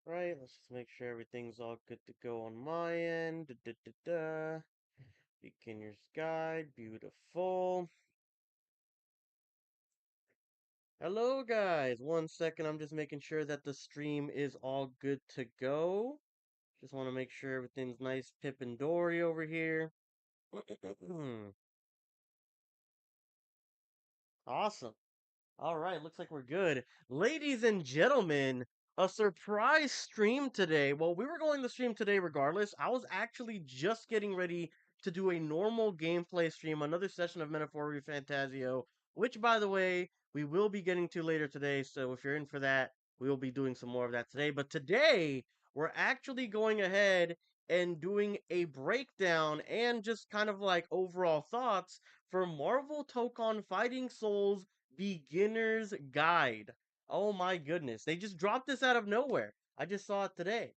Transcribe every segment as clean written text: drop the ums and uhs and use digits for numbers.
Right, let's just make sure everything's all good to go on my end. Beginner's guide, beautiful. Hello, guys. 1 second, I'm just making sure that the stream is all good to go. Just want to make sure everything's nice, Pip and Dory over here. Awesome. All right, looks like we're good. Ladies and gentlemen, a surprise stream today. Well, we were going to stream today regardless. I was actually just getting ready to do a normal gameplay stream, another session of Metaphor Fantasio, which, by the way, we will be getting to later today. So if you're in for that, we will be doing some more of that today. But today, we're actually going ahead and doing a breakdown and just kind of like overall thoughts for Marvel Tokon Fighting Souls Beginner's Guide. Oh my goodness. They just dropped this out of nowhere. I just saw it today.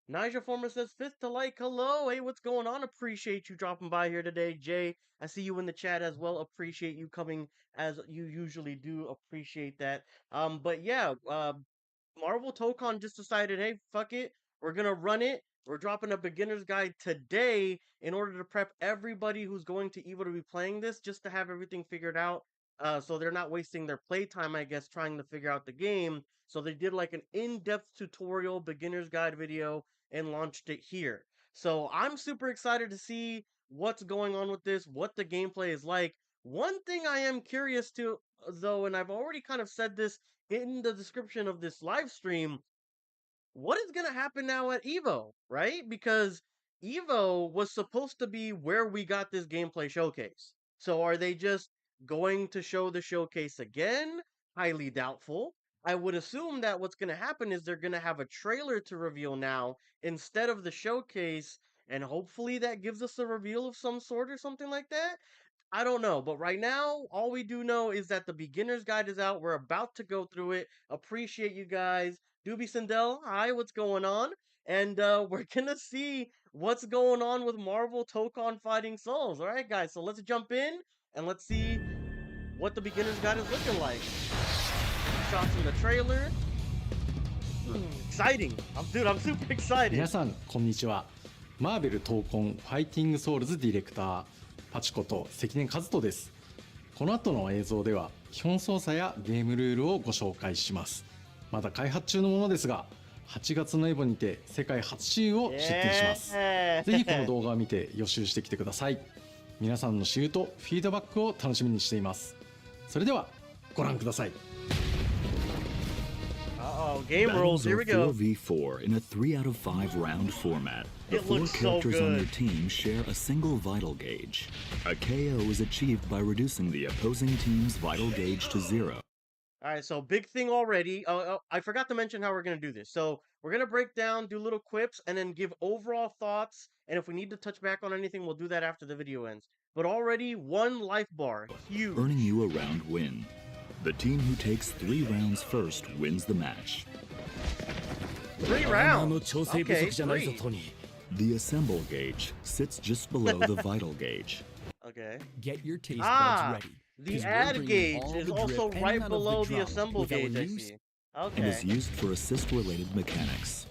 Nigel Former says, fifth to like, hello. Hey, what's going on? Appreciate you dropping by here today. Jay, I see you in the chat as well. Appreciate you coming as you usually do. Appreciate that. But yeah, Marvel Tokon just decided, hey, fuck it. We're going to run it. We're dropping a beginner's guide today in order to prep everybody who's going to EVO to be playing this, just to have everything figured out. So they're not wasting their playtime, I guess, trying to figure out the game. So they did like an in-depth tutorial beginner's guide video and launched it here. So I'm super excited to see what's going on with this, what the gameplay is like. One thing I am curious to, though, and I've already kind of said this in the description of this live stream, what is going to happen now at EVO, right? Because EVO was supposed to be where we got this gameplay showcase. So are they just going to show the showcase again? Highly doubtful. I would assume that what's going to happen is they're going to have a trailer to reveal now instead of the showcase, and hopefully that gives us a reveal of some sort or something like that. I don't know, but right now, all we do know is that the beginner's guide is out. We're about to go through it. Appreciate you guys. Doobie Sindel, hi, what's going on? And we're gonna see what's going on with Marvel Tokon Fighting Souls. All right, guys, so let's jump in and let's see what the beginner's guide is looking like. Shots in the trailer. Exciting. Dude, I'm super excited. 皆さんこんにちは。マーベル闘魂ファイティングソウルズディレクターパチこと関根和人です。この後の映像では基本操作やゲームルールをご紹介します。まだ開発中のものですが、8月のエボにて世界初シーンを出展します。ぜひこの動画を見て予習してきてください。皆さんのシーンとフィードバックを楽しみにしています。それではご覧ください。Uh-oh, game rules, here we go. 4v4 in a 3 out of 5 round format. The It 4 looks so characters on your good. team share a single vital gauge. A KO is achieved by reducing the opposing team's vital gauge to 0. All right, so big thing already. I forgot to mention how we're going to do this. So we're going to break down, do little quips, and then give overall thoughts. And if we need to touch back on anything, we'll do that after the video ends. But already, 1 life bar. Huge. Earning you a round win. The team who takes 3 rounds first wins the match. 3 rounds. Okay, 3. The assemble gauge sits just below the vital gauge. Okay. Get your taste buds Ah, ready. the 'cause we're add bringing gauge all is the also drip and right none of below the drama assemble with our gauge, I new see. And Okay. is used for assist-related mechanics.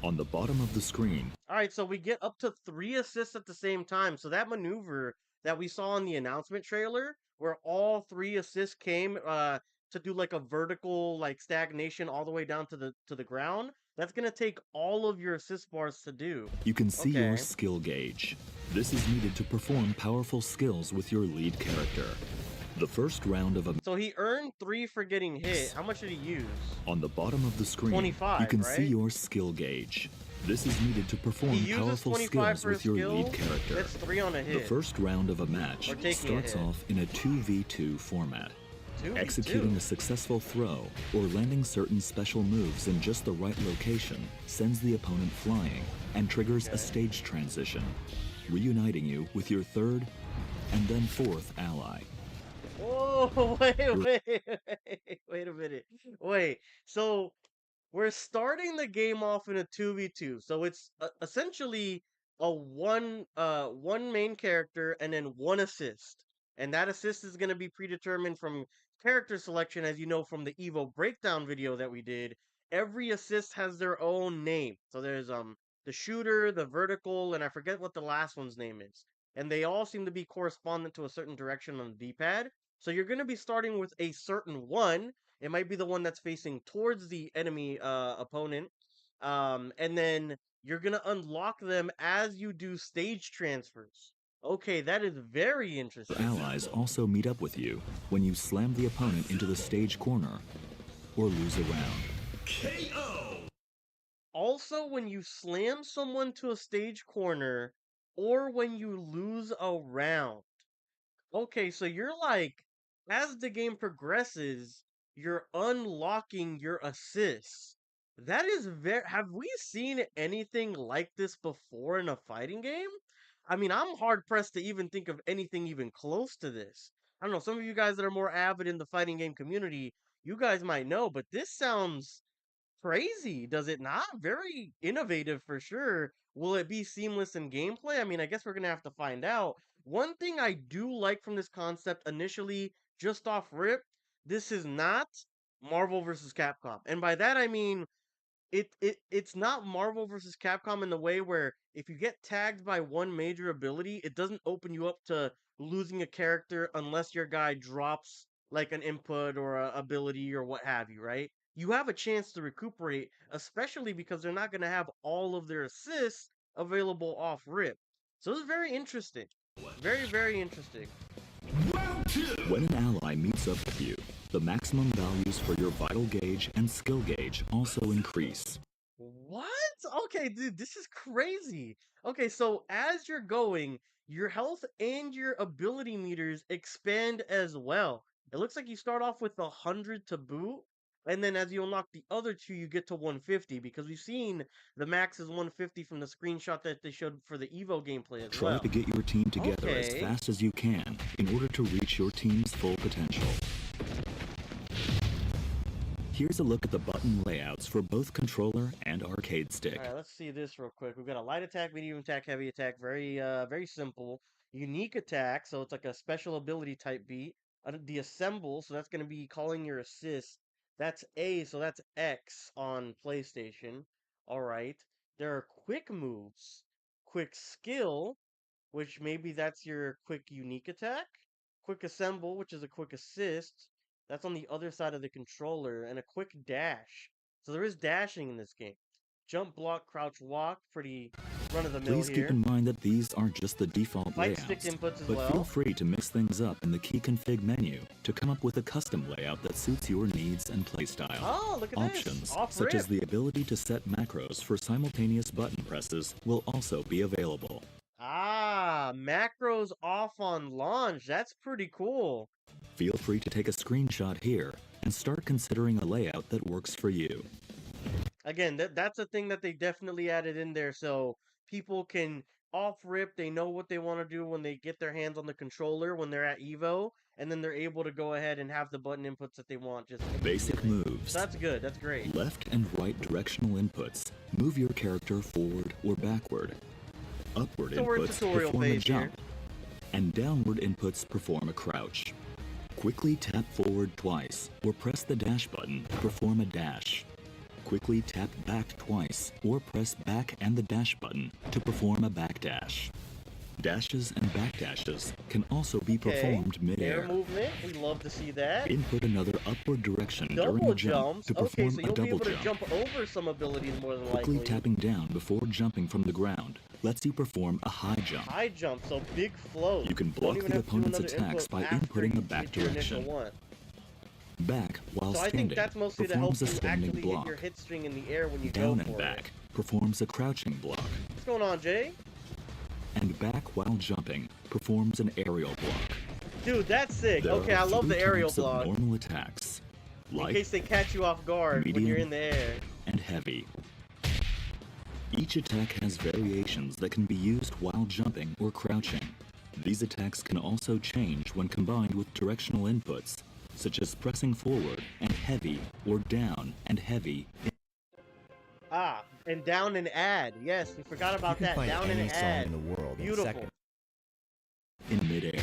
On the bottom of the screen, All right, so we get up to 3 assists at the same time. So that maneuver that we saw in the announcement trailer, where all 3 assists came to do like a vertical like stagnation all the way down to the ground, that's gonna take all of your assist bars to do. you can see your Okay. skill gauge. This is needed to perform powerful skills with your lead character. The first round of a So he earned 3 for getting hit. How much did he use? on the bottom of the screen, 25, you can see right? your skill gauge. This is needed to perform He uses powerful 25 skills for a with your skill. lead character. That's 3 on a The hit. first round of a match Or taking a starts hit. off in a 2v2 format. 2v2. Executing a successful throw or landing certain special moves in just the right location sends the opponent flying and triggers a stage transition, reuniting you with your third and then fourth ally. Whoa, wait a minute. Wait, so we're starting the game off in a 2v2. So it's essentially a one main character and then 1 assist. And that assist is going to be predetermined from character selection, as you know from the EVO breakdown video that we did. every assist has their own name. So there's the shooter, the vertical, and I forget what the last one's name is. And they all seem to be correspondent to a certain direction on the D-pad. So you're going to be starting with a certain one. It might be the one that's facing towards the enemy opponent. And then you're going to unlock them as you do stage transfers. Okay, that is very interesting. Allies also meet up with you when you slam the opponent into the stage corner or lose a round. KO! Also, when you slam someone to a stage corner or when you lose a round. Okay, so you're like, as the game progresses, you're unlocking your assists. That is very. Have we seen anything like this before in a fighting game? I mean, I'm hard pressed to even think of anything even close to this. I don't know, some of you guys that are more avid in the fighting game community, you guys might know, but this sounds crazy, does it not? Very innovative for sure. Will it be seamless in gameplay? I mean, I guess we're gonna have to find out. One thing I do like from this concept initially, just off rip, this is not Marvel versus Capcom. And by that I mean it's not Marvel versus Capcom in the way where if you get tagged by one major ability, it doesn't open you up to losing a character unless your guy drops like an input or a ability or what have you, right? You have a chance to recuperate, especially because they're not going to have all of their assists available off rip. So this is very interesting. Very, very interesting. When an ally meets up with you, the maximum values for your vital gauge and skill gauge also increase. What? Okay, dude, this is crazy. Okay, so as you're going, your health and your ability meters expand as well. It looks like you start off with 100 to boot, and then as you unlock the other two, you get to 150 because we've seen the max is 150 from the screenshot that they showed for the EVO gameplay as Try well. to get your team together as Okay. fast as you can in order to reach your team's full potential. Here's a look at the button layouts for both controller and arcade stick. All right, let's see this real quick. We've got a light attack, medium attack, heavy attack. Very, very simple. Unique attack, so it's like a special ability type beat. The assemble, so that's going to be calling your assist. That's A, so that's X on PlayStation. All right. There are quick moves, quick skill, which maybe that's your quick unique attack. Quick assemble, which is a quick assist. That's on the other side of the controller, and a quick dash. So there is dashing in this game. Jump, block, crouch, walk. Pretty run of the mill Please here. keep in mind that these are just the default Fight stick layouts, inputs as but well. feel free to mix things up in the key config menu to come up with a custom layout that suits your needs and playstyle. Oh, look at Options, this. Off such rip. as the ability to set macros for simultaneous button presses, will also be available. Ah, macros off on launch. That's pretty cool. Feel free to take a screenshot here and start considering a layout that works for you. Again, that's a thing that they definitely added in there so people can off rip, they know what they want to do when they get their hands on the controller when they're at EVO, and then they're able to go ahead and have the button inputs that they want just Basic immediately. moves. So that's good. That's great. Left and right directional inputs move your character forward or backward. Upward So we're in inputs tutorial perform a phase here. jump. And downward inputs perform a crouch. Quickly tap forward twice or press the dash button to perform a dash. Quickly tap back twice or press back and the dash button to perform a back dash. Dashes and back dashes can also be performed Air mid-air. movement. We love to see that. Input another upward direction during Double a jump jumps. to Okay, perform so a you'll be double able to jump. jump over some abilities more than Quickly likely. tapping down before jumping from the ground lets you perform a high jump. High jump, so big float. You can Don't block even the have to do opponent's another attacks input by after inputting you a back hit your initial direction. one. Back while So I think standing that's mostly to help performs a you standing actually block. hit your hit string in the air when you Down go and for back it. performs a crouching block. What's going on, Jay? And back while jumping performs an aerial block. Dude, that's sick. There Okay, are I love three the aerial types of block. normal attacks, In light case they catch you off guard when you're medium, in the air. and heavy. Each attack has variations that can be used while jumping or crouching. These attacks can also change when combined with directional inputs, such as pressing forward and heavy or down and heavy. Ah, and down and add. Yes, we forgot about You can that. find Down any and song add. in the world in a Beautiful. second. In midair.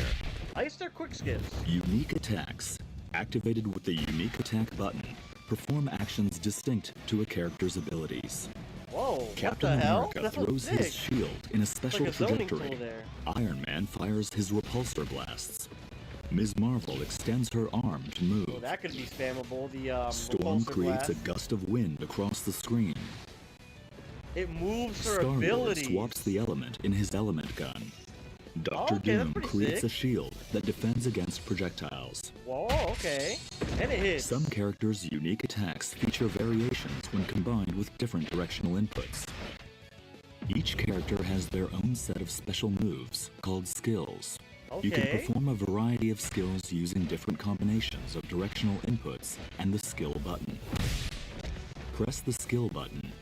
I used to quick skips. Unique attacks, activated with the unique attack button, perform actions distinct to a character's abilities. Whoa, Captain what the hell? America That was throws sick. his shield in a special Like a zoning trajectory. tool there. Iron Man fires his repulsor blasts. Ms. Marvel extends her arm to move. Oh, that could be spammable. The Storm repulsor creates blast. a gust of wind across the screen. It moves her Star-Lord abilities. swaps the element in his element gun. Dr. Okay, that's Doom pretty creates sick. a shield that defends against projectiles. Whoa, okay. And it hits. Some characters' unique attacks feature variations when combined with different directional inputs. Each character has their own set of special moves called skills. You can Okay. perform a variety of skills using different combinations of directional inputs and the skill button. Press the skill button.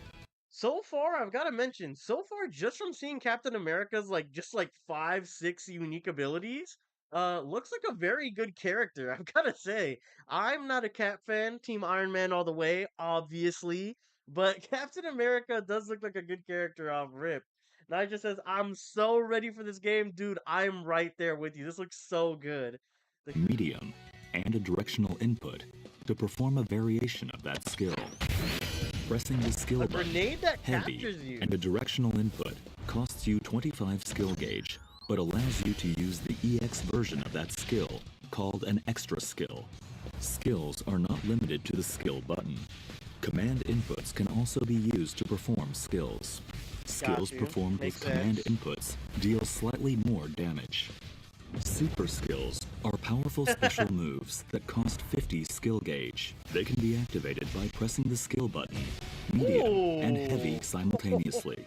So far, I've got to mention, so far, just from seeing Captain America's just like 5, 6 unique abilities, looks like a very good character. I've got to say, I'm not a Cap fan, Team Iron Man all the way, obviously, but Captain America does look like a good character off rip. Nigel says, "I'm so ready for this game, dude. I'm right there with you. This looks so good." The Medium, and a directional input to perform a variation of that skill. Pressing the skill a button, grenade that heavy, captures you. and a directional input costs you 25 skill gauge, but allows you to use the EX version of that skill, called an extra skill. Skills are not limited to the skill button. Command inputs can also be used to perform skills. Skills you. performed Makes with command sense. inputs deal slightly more damage. Super skills are powerful special moves that cost 50 skill gauge. They can be activated by pressing the skill button, medium, and heavy Ooh. simultaneously.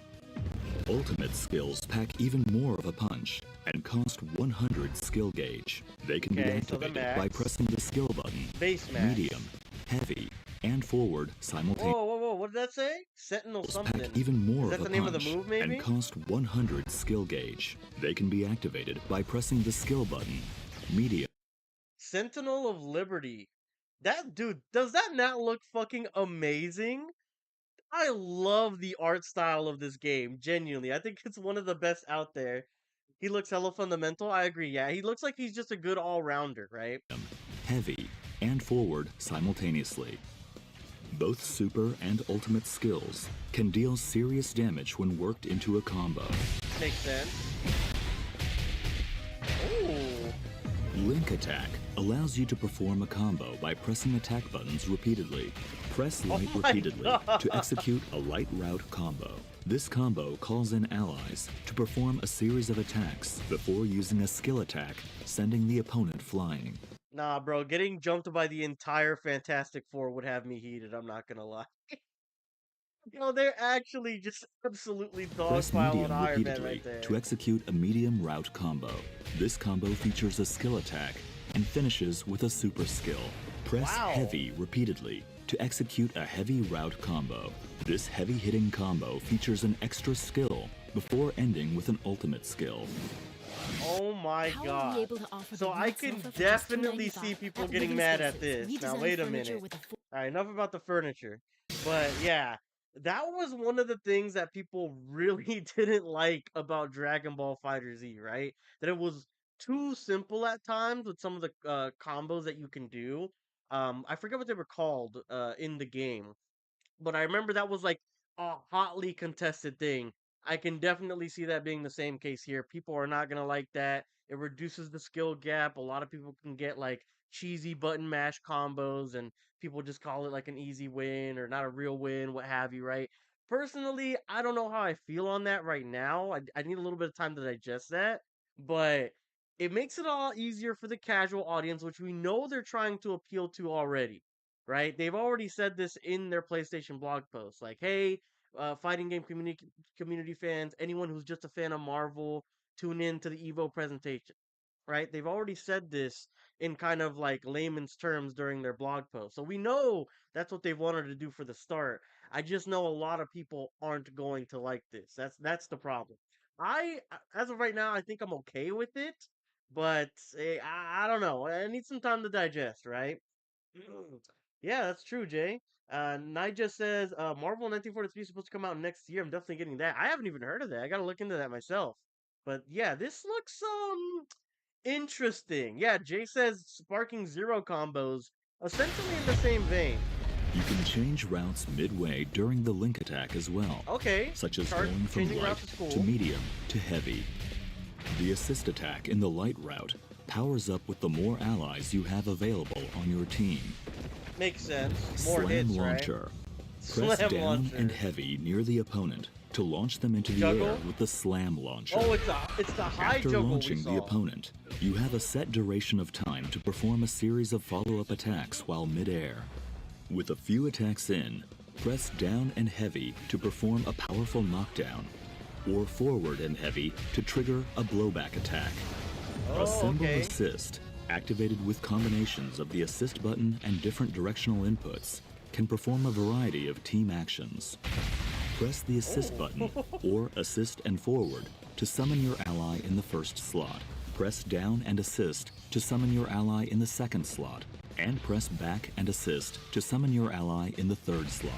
Ultimate skills pack even more of a punch and cost 100 skill gauge. They can be Okay, so the activated by max. pressing the skill button, Base max. medium, heavy, and forward simultaneously. Whoa, what did that say? Sentinel something. Pack even more Is that of a the name of the punch move, maybe? and cost 100 skill gauge. They can be activated by pressing the skill button, medium. Sentinel of Liberty. That dude, does that not look fucking amazing? I love the art style of this game, genuinely. I think it's one of the best out there. He looks hella fundamental. I agree. Yeah, he looks like he's just a good all-rounder, right? Heavy, and forward simultaneously. Both super and ultimate skills can deal serious damage when worked into a combo. Makes sense. Ooh. Link attack allows you to perform a combo by pressing attack buttons repeatedly. Press light my repeatedly God. to execute a light route combo. This combo calls in allies to perform a series of attacks before using a skill attack, sending the opponent flying. Nah, bro, getting jumped by the entire Fantastic Four would have me heated, I'm not gonna lie. Yo, they're actually just absolutely Press dogpile on medium Iron Man repeatedly right there. to execute a medium route combo. This combo features a skill attack and finishes with a super skill. Press Wow. heavy repeatedly to execute a heavy route combo. This heavy hitting combo features an extra skill before ending with an ultimate skill. Oh my How are we god. able to offer So the I right can sofa for just definitely see $2.95 people at getting Living mad at Spaces? this. We Now design wait a furniture minute. with a full Alright, enough about the furniture. But yeah, that was one of the things that people really didn't like about Dragon Ball Fighter Z, right? That it was too simple at times with some of the combos that you can do. I forget what they were called in the game, but I remember that was like a hotly contested thing. I can definitely see that being the same case here. People are not gonna like that. It reduces the skill gap. A lot of people can get like cheesy button mash combos, and people just call it like an easy win or not a real win, what have you, right? Personally, I don't know how I feel on that right now. I need a little bit of time to digest that, but it makes it all easier for the casual audience, which we know they're trying to appeal to already, right? They've already said this in their PlayStation blog post, like, "Hey, fighting game community fans, anyone who's just a fan of Marvel, tune in to the EVO presentation." Right? They've already said this in kind of like layman's terms during their blog post, so we know that's what they wanted to do for the start. I just know a lot of people aren't going to like this. That's the problem. As of right now, I think I'm okay with it, but I don't know. I need some time to digest, right? Mm. Yeah, that's true, Jay. Nija says Marvel 1943 is supposed to come out next year. I'm definitely getting that. I haven't even heard of that. I gotta look into that myself. But yeah, this looks interesting. Yeah, Jay says sparking zero combos, essentially in the same vein. You can change routes midway during the link attack as well. Okay. Such as Start going from changing light routes is cool. to medium to heavy. The assist attack in the light route powers up with the more allies you have available on your team. Makes sense. More Slam hits, launcher. right? Press Slam down launcher. and heavy near the opponent to launch them into the Juggle? air with the slam launcher. Oh, it's the high After juggle launching we the saw. opponent, you have a set duration of time to perform a series of follow-up attacks while mid-air. With a few attacks in, press down and heavy to perform a powerful knockdown, or forward and heavy to trigger a blowback attack. Assemble okay. assist, activated with combinations of the assist button and different directional inputs, can perform a variety of team actions. Press the assist button or assist and forward to summon your ally in the first slot. Press down and assist to summon your ally in the second slot, and press back and assist to summon your ally in the third slot.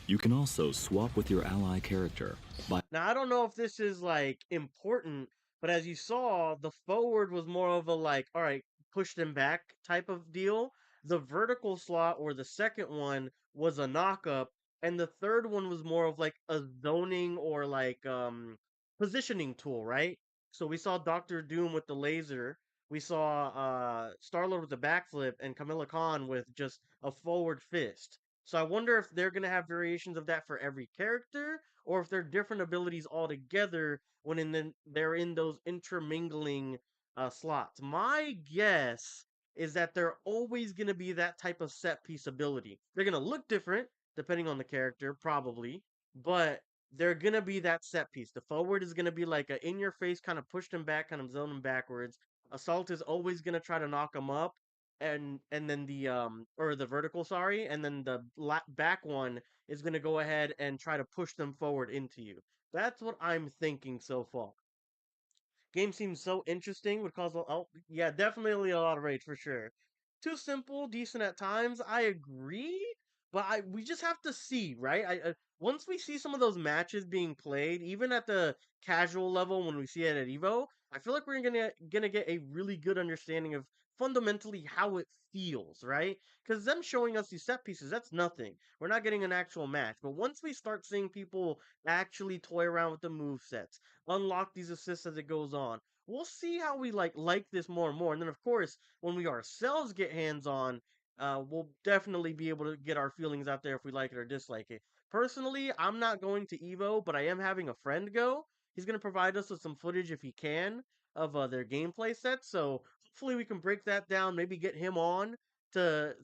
You can also swap with your ally character by Now, I don't know if this is like important, but as you saw, the forward was more of a like, all right, push them back type of deal. The vertical slot or the second one was a knockup, and the third one was more of like a zoning or like positioning tool, right? So we saw Doctor Doom with the laser, we saw Star-Lord with the backflip, and Camilla Khan with just a forward fist. So I wonder if they're gonna have variations of that for every character, or if they're different abilities altogether when they're in those intermingling slots. My guess is that they're always going to be that type of set piece ability. They're going to look different depending on the character, probably, but they're going to be that set piece. The forward is going to be like a in your face kind of push them back, kind of zone them backwards. Assault is always going to try to knock them up, and then the or the vertical, sorry, and then the back one is going to go ahead and try to push them forward into you. That's what I'm thinking so far. Game seems so interesting, would cause yeah, definitely a lot of rage for sure. Too simple, decent at times. I agree, but we just have to see, right? Once we see some of those matches being played, even at the casual level when we see it at EVO, I feel like we're gonna get a really good understanding of fundamentally how it feels, right? Because them showing us these set pieces, that's nothing. We're not getting an actual match. But once we start seeing people actually toy around with the move sets, unlock these assists as it goes on, we'll see how we like this more and more. And then of course, when we ourselves get hands on, we'll definitely be able to get our feelings out there if we like it or dislike it. Personally, I'm not going to Evo, but I am having a friend go. He's going to provide us with some footage if he can of their gameplay sets. So hopefully we can break that down, maybe get him on to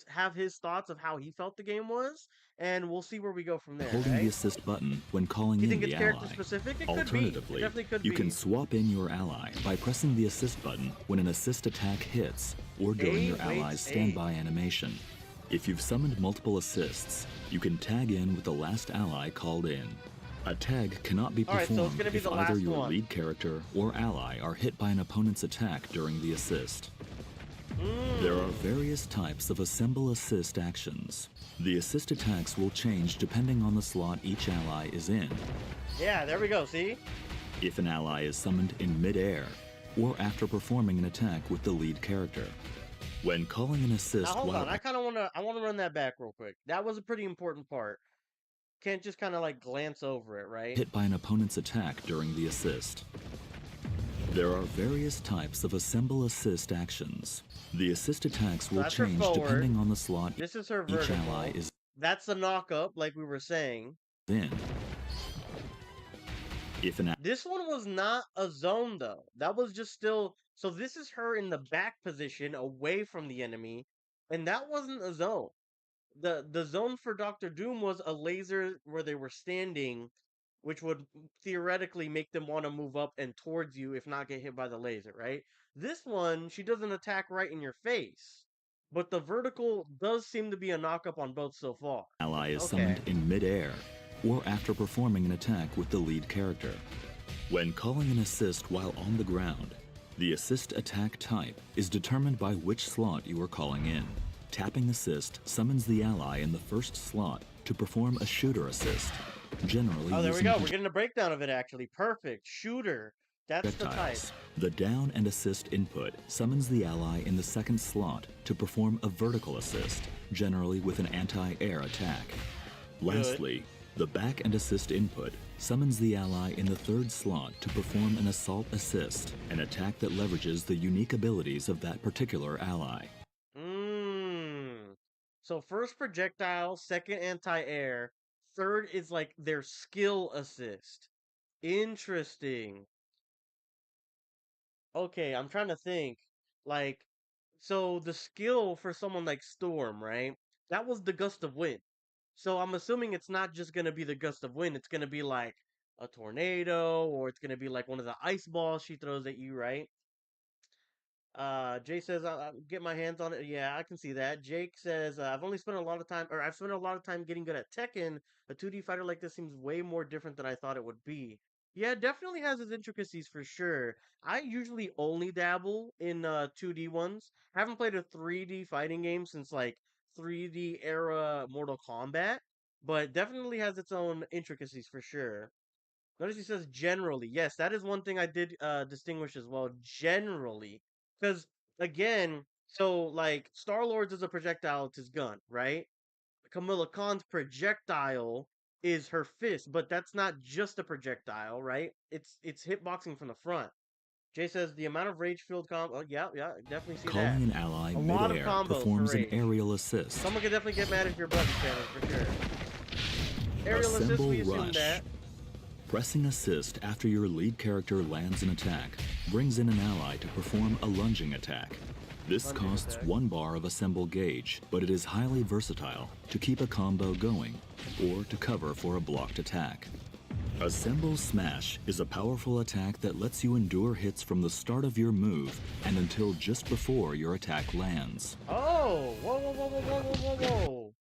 have his thoughts of how he felt the game was, and we'll see where we go from there, holding the right? assist button when calling Do you in think it's the character ally. specific? It could be. It Alternatively, definitely could you be. can swap in your ally by pressing the assist button when an assist attack hits or during your ally's standby animation. If you've summoned multiple assists, you can tag in with the last ally called in. A tag cannot be Alright, so it's performed gonna be if the either last your one. lead character or ally are hit by an opponent's attack during the assist. There are various types of assemble assist actions. The assist attacks will change depending on the slot each ally is in. Yeah, there we go, see? If an ally is summoned in mid-air, or after performing an attack with the lead character. When calling an assist Now hold while on, I wanna run that back real quick. That was a pretty important part. Can't just kinda like glance over it, right? hit by an opponent's attack during the assist. There are various types of assemble assist actions. The assist attacks will that's her change forward. depending on the slot This is her each vertical. ally is That's the knock-up, like we were saying. in. If an This one was not a zone though. That was just still, so this is her in the back position away from the enemy, and that wasn't a zone. The zone for Doctor Doom was a laser where they were standing, which would theoretically make them want to move up and towards you if not get hit by the laser, right? This one, she doesn't attack right in your face, but the vertical does seem to be a knock-up on both so far. ally is Okay. summoned in mid-air, or after performing an attack with the lead character. When calling an assist while on the ground, the assist attack type is determined by which slot you are calling in. Tapping assist summons the ally in the first slot to perform a shooter assist. Generally, Oh, there we using go. We're getting a breakdown of it actually. Perfect. Shooter. That's the type. projectiles. The down and assist input summons the ally in the second slot to perform a vertical assist, generally with an anti-air attack. Lastly, the back and assist input summons the ally in the third slot to perform an assault assist, an attack that leverages the unique abilities of that particular ally. Mmm. So first projectile, second anti-air, third is like their skill assist. Interesting. Okay, I'm trying to think. Like, so the skill for someone like Storm, right? That was the gust of wind. So I'm assuming it's not just gonna be the gust of wind. It's gonna be like a tornado, or it's gonna be like one of the ice balls she throws at you, right? Jay says I'll get my hands on it. Yeah, I can see that. Jake says I've only spent a lot of time, or I've spent a lot of time getting good at Tekken. A 2D fighter like this seems way more different than I thought it would be. Yeah, it definitely has its intricacies for sure. I usually only dabble in 2D ones. I haven't played a 3D fighting game since like 3D era Mortal Kombat, but definitely has its own intricacies for sure. Notice he says generally. Yes, that is one thing I did distinguish as well. Generally, because again, so like Star Lord's is a projectile, it's his gun, right? Camilla Khan's projectile is her fist, but that's not just a projectile, right? It's hitboxing from the front. Jay says the amount of rage filled combo. Oh, yeah, yeah, definitely see that. Calling an ally A lot of mid-air combos for performs an rage. aerial assist. Someone could definitely get mad if your button channels for sure. Aerial assist, Assemble we assume rush. that. Pressing assist after your lead character lands an attack brings in an ally to perform a lunging attack. This Lunging costs attack. 1 bar of assemble gauge, but it is highly versatile to keep a combo going or to cover for a blocked attack. Assemble Smash is a powerful attack that lets you endure hits from the start of your move and until just before your attack lands. Oh, whoa, whoa, whoa, whoa, whoa, whoa, whoa, whoa.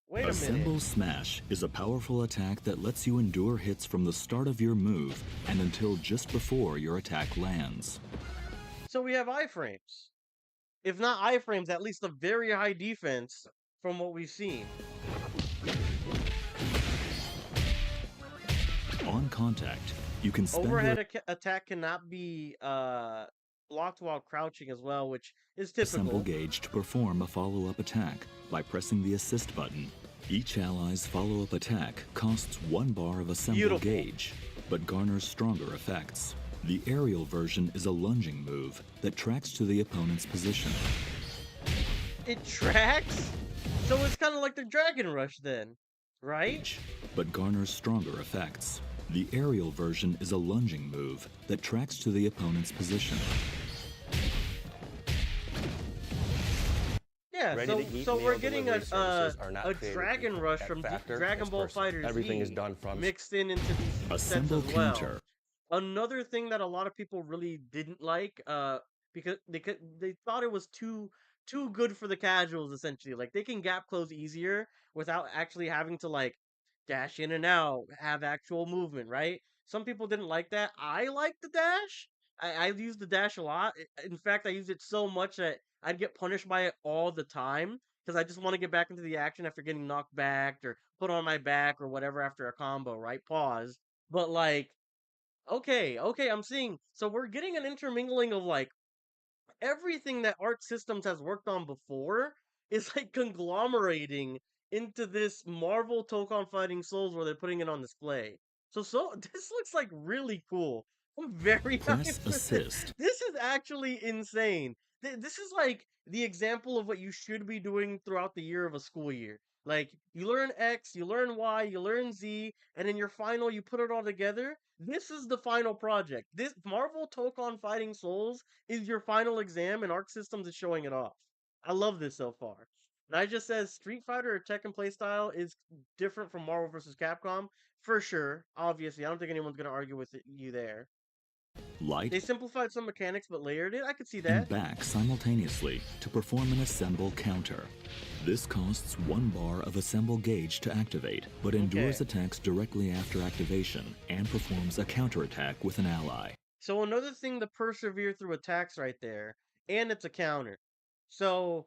Wait a Assemble minute. Smash is a powerful attack that lets you endure hits from the start of your move and until just before your attack lands. So we have iframes. If not iframes, at least a very high defense from what we've seen. On contact, you can spend Overhead your attack cannot be blocked while crouching as well, which is assemble typical. gauge to perform a follow-up attack by pressing the assist button. Each ally's follow-up attack costs 1 bar of assemble Beautiful. gauge, but garners stronger effects. The aerial version is a lunging move that tracks to the opponent's position. It tracks? So it's kind of like the Dragon Rush then, right? But garners stronger effects. The aerial version is a lunging move that tracks to the opponent's position. Yeah, Ready to eat so we're meal getting delivery services are not a created Dragon equal. Rush At from Factor, Dragon it's Ball personal. FighterZ Everything is done from mixed into these sets Assemble as well. counter. Another thing that a lot of people really didn't like, because they thought it was too good for the casuals essentially. Like they can gap close easier without actually having to like dash in and out, have actual movement, right? Some people didn't like that. I like the dash. I use the dash a lot. In fact, I use it so much that I'd get punished by it all the time because I just want to get back into the action after getting knocked back or put on my back or whatever after a combo, right? Pause. But like, okay, I'm seeing. So we're getting an intermingling of like everything that Art Systems has worked on before is like conglomerating into this Marvel Tokon Fighting Souls where they're putting it on display. So this looks like really cool. I'm very Press hyped for this. assist. This is actually insane. This is like the example of what you should be doing throughout the year of a school year. Like you learn X, you learn Y, you learn Z, and in your final you put it all together. This is the final project. This Marvel Tokon Fighting Souls is your final exam, and Arc Systems is showing it off. I love this so far. And I just says Street Fighter or Tekken playstyle is different from Marvel vs. Capcom for sure. Obviously, I don't think anyone's gonna argue with you there. Light They simplified some mechanics but layered it. I could see and that. back simultaneously to perform an assemble counter. This costs 1 bar of assemble gauge to activate, but endures Okay. attacks directly after activation and performs a counterattack with an ally. So another thing to persevere through attacks right there, and it's a counter. So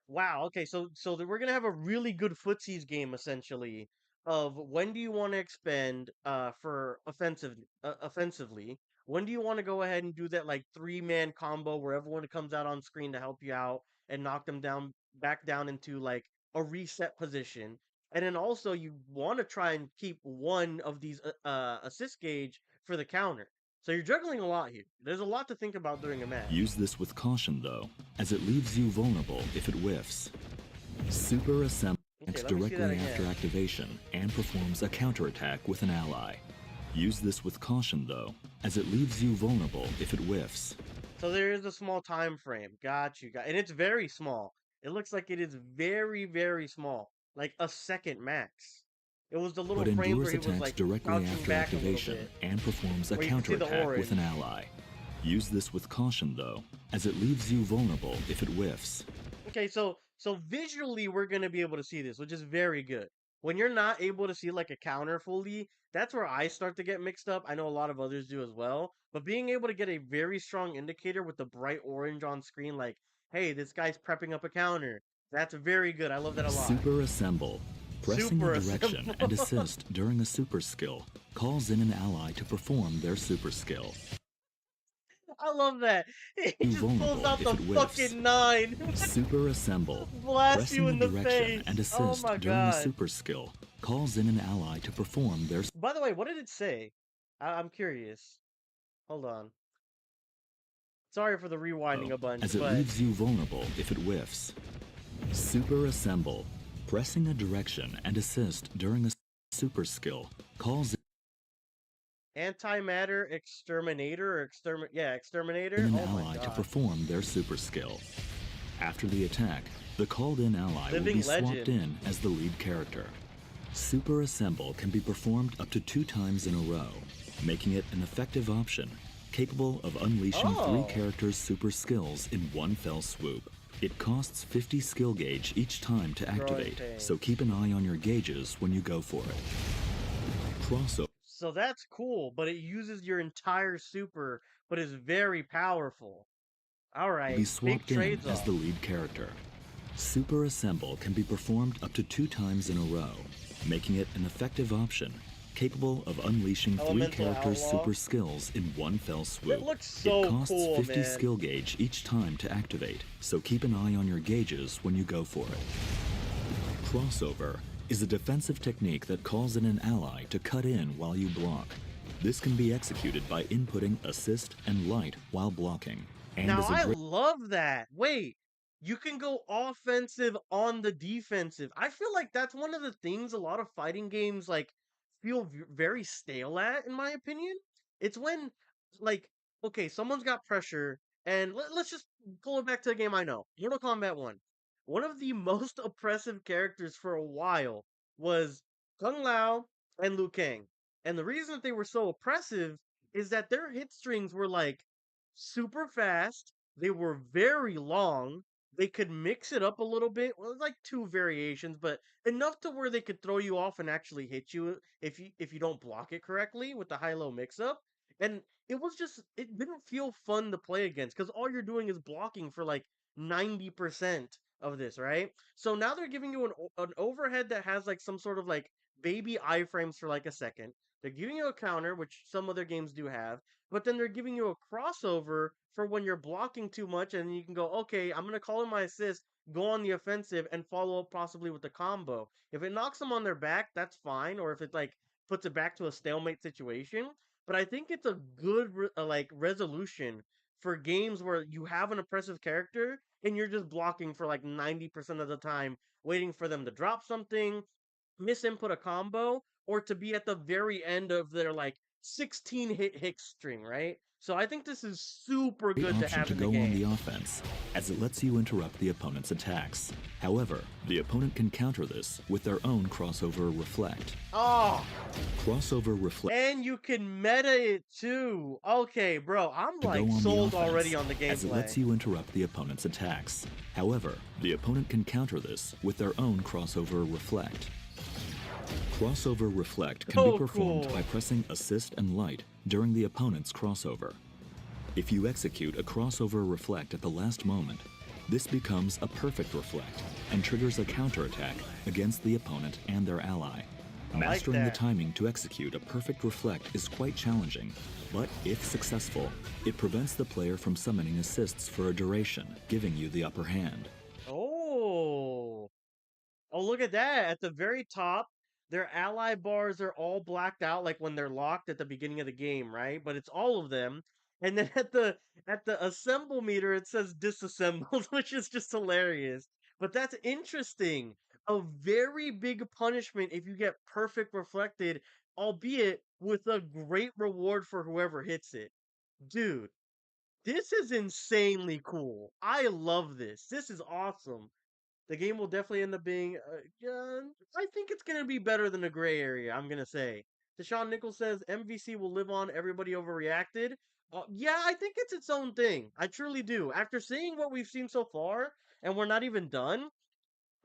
wow, okay, so we're gonna have a really good footsies game essentially. of when do you want to expend for offensively. When do you want to go ahead and do that like 3-man combo where everyone comes out on screen to help you out and knock them down back down into like a reset position. And then also you want to try and keep one of these assist gauge for the counter. So you're juggling a lot here. There's a lot to think about during a match. Use this with caution though, as it leaves you vulnerable if it whiffs. Super Assemble acts directly after activation and performs a counterattack with an ally. Use this with caution though, as it leaves you vulnerable if it whiffs. So there is a small time frame. Got you. And it's very small. It looks like it is very, very small. Like a second max. It was the little frame where he was like directly after activation and performs a counterattack with an ally. Use this with caution though, as it leaves you vulnerable if it whiffs. Okay, so visually we're gonna be able to see this, which is very good. When you're not able to see like a counter fully, that's where I start to get mixed up. I know a lot of others do as well. But being able to get a very strong indicator with the bright orange on screen, like, hey, this guy's prepping up a counter. That's very good. I love that a lot. Super Assemble. Pressing a direction and assist during a super skill calls in an ally to perform their super skill. I love that. He just pulls out the fucking 9. Super Assemble. Blast you in the face. And assist during a super skill calls in an ally to perform their... By the way, what did it say? I'm curious. Hold on. Sorry for the rewinding a bunch, as it leaves you vulnerable if it whiffs. Super Assemble. Pressing a direction and assist during a super skill calls Antimatter Exterminator or Exterminator. An ally to perform their super skill. After the attack, the called-in ally will be swapped in as the lead character. Super Assemble can be performed up to 2 times in a row, making it an effective option, capable of unleashing 3 characters' super skills in one fell swoop. It costs 50 skill gauge each time to activate, so keep an eye on your gauges when you go for it. Crossover. So that's cool, but it uses your entire super, but is very powerful. Alright, be swapped in as the lead character. Super Assemble can be performed up to 2 times in a row, making it an effective option, capable of unleashing 3 characters' super skills in one fell swoop. It looks so cool, It costs 50 man. Skill gauge each time to activate, so keep an eye on your gauges when you go for it. Crossover is a defensive technique that calls in an ally to cut in while you block. This can be executed by inputting assist and light while blocking. And now I love that. Wait, you can go offensive on the defensive. I feel like that's one of the things a lot of fighting games like feel very stale at, in my opinion. It's when, like, okay, someone's got pressure, and let's just pull it back to a game I know, Mortal Kombat 1. One of the most oppressive characters for a while was Kung Lao and Liu Kang. And the reason that they were so oppressive is that their hit strings were like super fast, they were very long, they could mix it up a little bit, well, like 2 variations, but enough to where they could throw you off and actually hit you if you don't block it correctly with the high-low mix-up. And it didn't feel fun to play against because all you're doing is blocking for like 90% of this, right? So now they're giving you an overhead that has like some sort of like baby iframes for like a second. They're giving you a counter, which some other games do have, but then they're giving you a crossover for when you're blocking too much, and you can go, okay, I'm gonna call in my assist, go on the offensive, and follow up possibly with the combo. If it knocks them on their back, that's fine, or if it like puts it back to a stalemate situation. But I think it's a good like resolution for games where you have an oppressive character and you're just blocking for like 90% of the time, waiting for them to drop something, misinput a combo, or to be at the very end of their like 16 hit string, right? So I think this is super good to have in the game. Go on the offense, as it lets you interrupt the opponent's attacks. However, the opponent can counter this with their own crossover reflect. Oh! Crossover reflect. And you can meta it too. Okay, bro, I'm like sold already on the gameplay. As it lets you interrupt the opponent's attacks. However, the opponent can counter this with their own crossover reflect. Crossover reflect can be performed by pressing assist and light during the opponent's crossover. If you execute a crossover reflect at the last moment, this becomes a perfect reflect and triggers a counterattack against the opponent and their ally. I like Mastering the that. timing to execute a perfect reflect is quite challenging, but if successful, it prevents the player from summoning assists for a duration, giving you the upper hand. Oh. Oh, look at that. At the very top, their ally bars are all blacked out like when they're locked at the beginning of the game, right? But it's all of them. And then at the assemble meter it says disassembled, which is just hilarious. But that's interesting. A very big punishment if you get perfect reflected, albeit with a great reward for whoever hits it. Dude, this is insanely cool. I love this. This is awesome. The game will definitely end up being, I think it's going to be better than a gray area, I'm going to say. Deshaun Nichols says MVC will live on, everybody overreacted. Yeah, I think it's its own thing. I truly do. After seeing what we've seen so far, and we're not even done,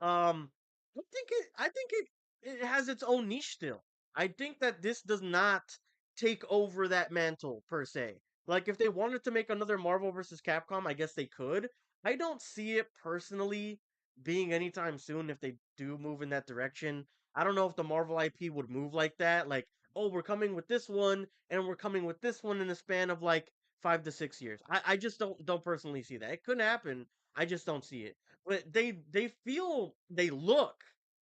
um, I think it has its own niche still. I think that this does not take over that mantle per se. Like if they wanted to make another Marvel versus Capcom, I guess they could. I don't see it personally being anytime soon if they do move in that direction. I don't know if the Marvel IP would move like that. Like, oh, we're coming with this one, and we're coming with this one in a span of like 5 to 6 years. I just don't personally see that. It couldn't happen. I just don't see it. But they look,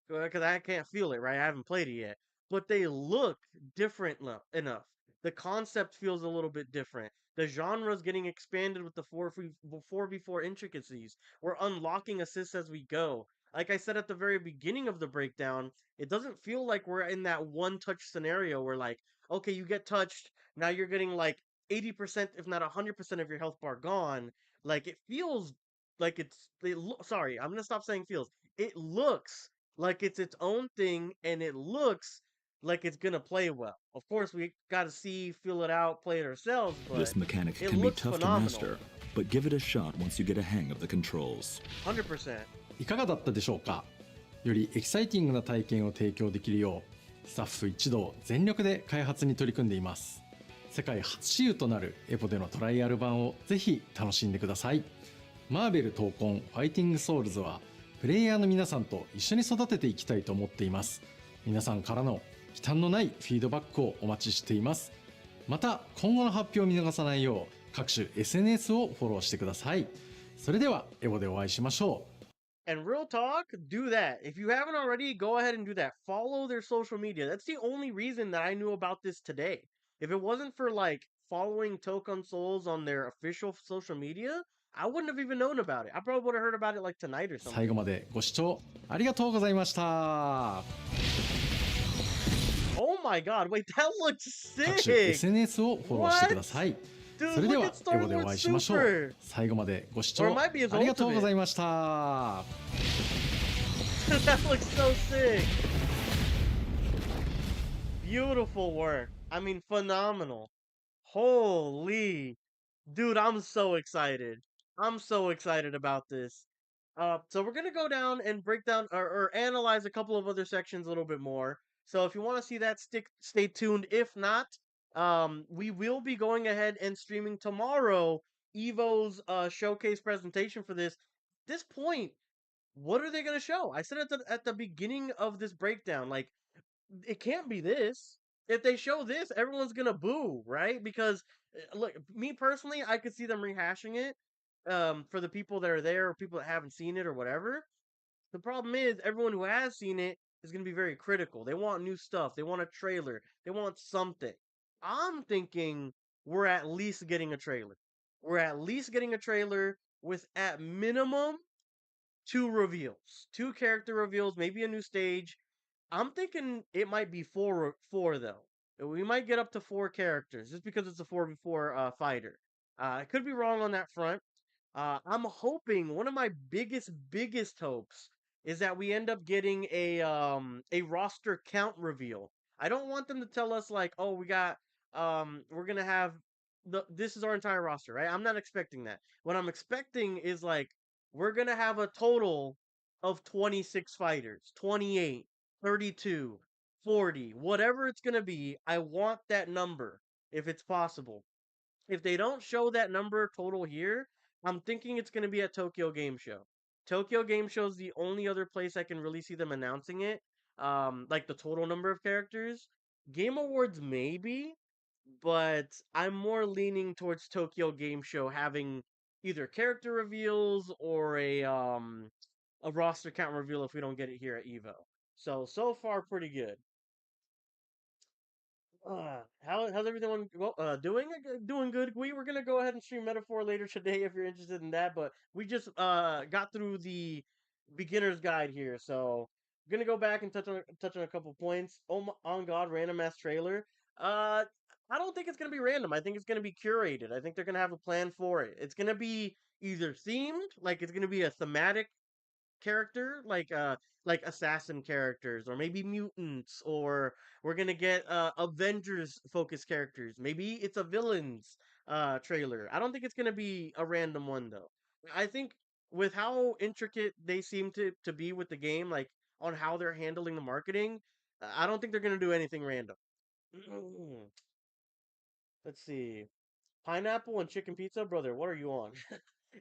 because I can't feel it, right? I haven't played it yet. But they look different enough. The concept feels a little bit different. The genre's getting expanded with the 4v4 intricacies. We're unlocking assists as we go. Like I said at the very beginning of the breakdown, it doesn't feel like we're in that one touch scenario where, like, okay, you get touched, now you're getting like 80%, if not 100% of your health bar gone. Like it feels like sorry, I'm gonna stop saying feels. It looks like it's its own thing, and it looks like it's gonna play well. Of course, we gotta see, feel it out, play it ourselves, This but mechanic it can be looks tough to phenomenal. master, but give it a shot once you get a hang of the controls. 100%. いかがだったでしょうか。よりエキサイティングな体験を提供できるようスタッフ一同全力で開発に取り組んでいます。世界初私有となるエポでのトライアル版をぜひ楽しんでください。マーベル闘魂ファイティングソウルズはプレイヤーの皆さんと一緒に育てていきたいと思っています。皆さんからの忌憚のないフィードバックをお待ちしています。また今後の発表を見逃さないよう各種 SNS をフォローしてください。それではエボでお会いしましょう。 And real talk, do that. If you haven't already, go ahead and do that. Follow their social media. That's the only reason that I knew about this today. If it wasn't for like following Tokon Souls on their official social media, I wouldn't have even known about it. I probably would have heard about it like tonight or 最 something. 後までご視聴ありがとうございました。 Oh my god, wait, that looks 各種 sick! SNS をフォローしてください。 Dude, それで look は at Star エボでお Wars 会いしましょう。 Super! 最後までご視 Or 聴 it might be his ありがとうござ ultimate. いました。 That looks so sick! Beautiful work. I mean, phenomenal. Holy. Dude, I'm so excited. I'm so excited about this. So we're gonna go down and break down or analyze a couple of other sections a little bit more. So if you want to see that, stay tuned. If not, we will be going ahead and streaming tomorrow EVO's showcase presentation for this. At this point, what are they gonna show? I said at the beginning of this breakdown, like it can't be this. If they show this, everyone's gonna boo, right? Because look, me personally, I could see them rehashing it. For the people that are there or people that haven't seen it or whatever. The problem is everyone who has seen it is gonna be very critical. They want new stuff. They want a trailer. They want something. I'm thinking we're at least getting a trailer. We're at least getting a trailer with at minimum two reveals, two character reveals, maybe a new stage. I'm thinking it might be four though. We might get up to four characters just because it's a 4v4 fighter. I could be wrong on that front. I'm hoping one of my biggest hopes is that we end up getting a roster count reveal. I don't want them to tell us like, oh, we're gonna have this is our entire roster, right? I'm not expecting that. What I'm expecting is like we're gonna have a total of 26 fighters, 28, 32, 40, whatever it's gonna be. I want that number if it's possible. If they don't show that number total here, I'm thinking it's going to be at Tokyo Game Show. Tokyo Game Show is the only other place I can really see them announcing it. like the total number of characters. Game Awards maybe, but I'm more leaning towards Tokyo Game Show having either character reveals or a roster count reveal if we don't get it here at EVO. So far pretty good. How's everyone doing? Doing good. We were gonna go ahead and stream Metaphor later today if you're interested in that, but we just got through the beginner's guide here, so I'm gonna go back and touch on a couple points. On God, random ass trailer. Uh, I don't think it's gonna be random. I think it's gonna be curated. I think they're gonna have a plan for it. It's gonna be either themed, like it's gonna be a thematic character like assassin characters or maybe mutants, or we're gonna get Avengers focused characters. Maybe it's a villains trailer. I don't think it's gonna be a random one though. I think with how intricate they seem to be with the game, like on how they're handling the marketing, I don't think they're gonna do anything random. Let's see. Pineapple and chicken pizza, brother. What are you on?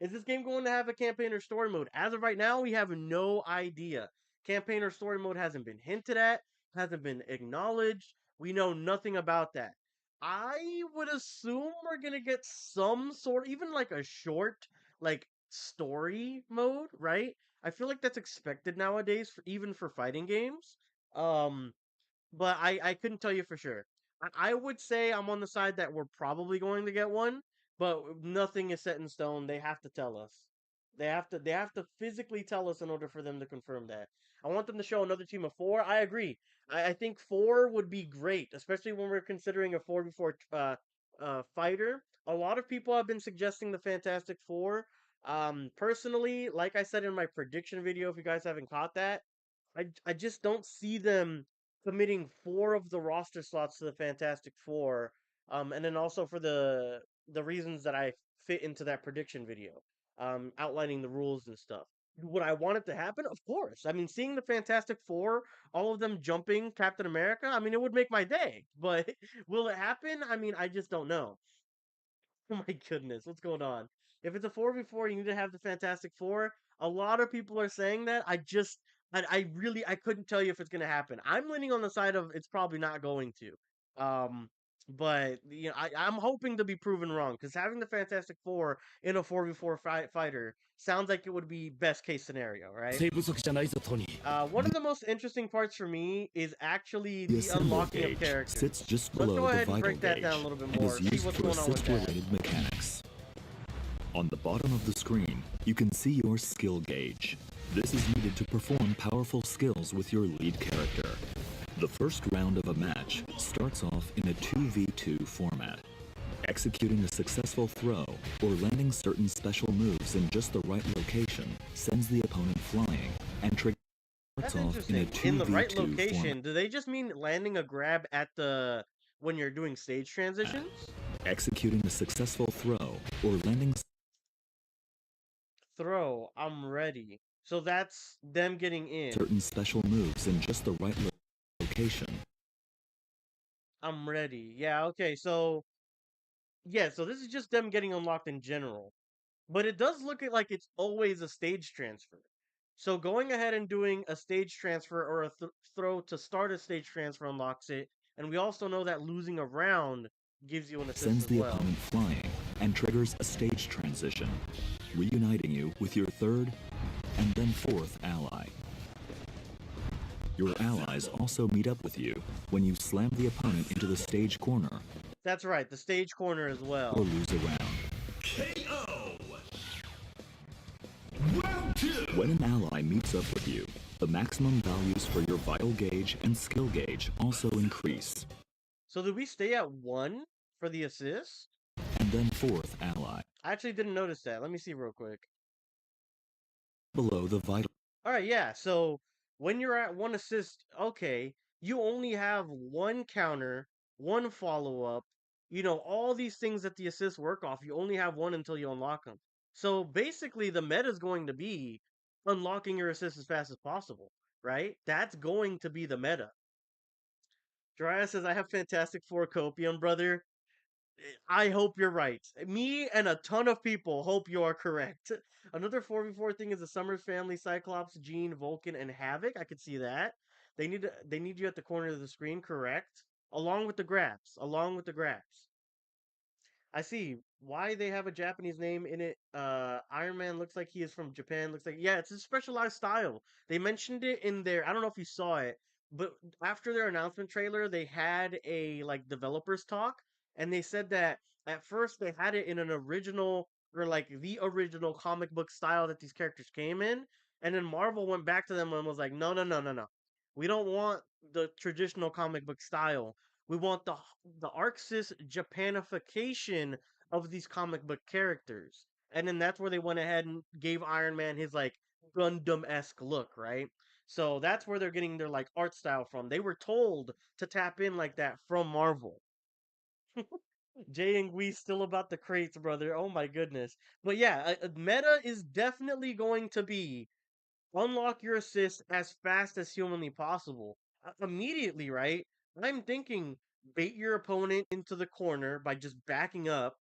Is this game going to have a campaign or story mode? As of right now, we have no idea. Campaign or story mode hasn't been hinted at, hasn't been acknowledged. We know nothing about that. I would assume we're gonna get some sort, even like a short, like story mode, right? I feel like that's expected nowadays, even for fighting games. Um, but I couldn't tell you for sure. I would say I'm on the side that we're probably going to get one, but nothing is set in stone. They have to tell us. They have to physically tell us in order for them to confirm that. I want them to show another team of four. I agree. I think four would be great, especially when we're considering a 4v4 fighter. A lot of people have been suggesting the Fantastic Four. Personally, like I said in my prediction video, if you guys haven't caught that, I just don't see them committing four of the roster slots to the Fantastic Four. And then also for the reasons that I fit into that prediction video, outlining the rules and stuff. Would I want it to happen? Of course. I mean, seeing the Fantastic Four, all of them jumping Captain America, I mean, it would make my day. But will it happen? I mean, I just don't know. Oh my goodness, what's going on? If it's a 4v4, you need to have the Fantastic Four. A lot of people are saying that. I couldn't tell you if it's gonna happen. I'm leaning on the side of it's probably not going to. Um, but I'm hoping to be proven wrong because having the Fantastic Four in a 4v4 fighter sounds like it would be best case scenario, right? 生不足じゃないぞトニー One of the most interesting parts for me is actually The the assemble unlocking of gauge characters. sits just Let's below go the ahead and vital break that gauge down a little bit and more. is See used what's for going on with that. assist-related mechanics. On the bottom of the screen, you can see your skill gauge. This is needed to perform powerful skills with your lead character. The first round of a match starts off in a 2v2 format. Executing a successful throw or landing certain special moves in just the right location sends the opponent flying and triggers That's off in a interesting. In the right 2v2 location, format. do they just mean landing a grab at the when you're doing stage transitions? Executing a successful throw or landing Throw, I'm ready. So that's them getting in. certain special moves in just the right location. I'm ready. Yeah, okay. So this is just them getting unlocked in general. But it does look like it's always a stage transfer. So going ahead and doing a stage transfer or a throw to start a stage transfer unlocks it. And we also know that losing a round gives you an assist Sends as the well. opponent flying and triggers a stage transition, reuniting you with your third and then fourth ally. Your allies also meet up with you when you slam the opponent into the stage corner That's right, the stage corner as or well. lose a round. KO Round 2 When an ally meets up with you, the maximum values for your vital gauge and skill gauge also increase. So did we stay at 1 for the assist? And then fourth ally, I actually didn't notice that. Let me see real quick. below the vital. All right, yeah. So when you're at 1 assist, okay, you only have 1 counter, 1 follow up. All these things that the assists work off. You only have 1 until you unlock them. So basically, the meta is going to be unlocking your assists as fast as possible, right? That's going to be the meta. Jiraiya says, I have Fantastic Four Copium, brother. I hope you're right. Me and a ton of people hope you are correct. Another 4v4 thing is the Summers family, Cyclops, Jean, Vulcan, and Havoc. I could see that. they need you at the corner of the screen, correct? Along with the grabs, along with the grabs. I see why they have a Japanese name in it. Iron Man looks like he is from Japan. Looks like, yeah, it's a specialized style. They mentioned it in their. I don't know if you saw it, but after their announcement trailer, they had a like developers talk, and they said that at first they had it in an original or like the original comic book style that these characters came in, and then Marvel went back to them and was like, no, no, no, no, no, we don't want the traditional comic book style. We want the Arxis Japanification of these comic book characters. And then that's where they went ahead and gave Iron Man his like Gundam-esque look, right? So that's where they're getting their like art style from. They were told to tap in like that from Marvel. Jay and Gui still about the crates, brother. Oh my goodness. But yeah, meta is definitely going to be unlock your assist as fast as humanly possible. Immediately, right? I'm thinking bait your opponent into the corner by just backing up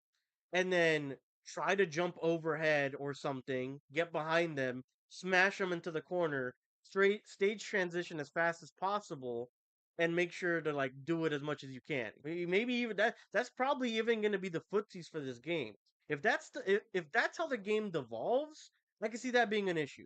and then try to jump overhead or something, get behind them, smash them into the corner, straight stage transition as fast as possible, and make sure to like do it as much as you can. Maybe even that's probably even going to be the footsies for this game. If that's how the game devolves, I can see that being an issue.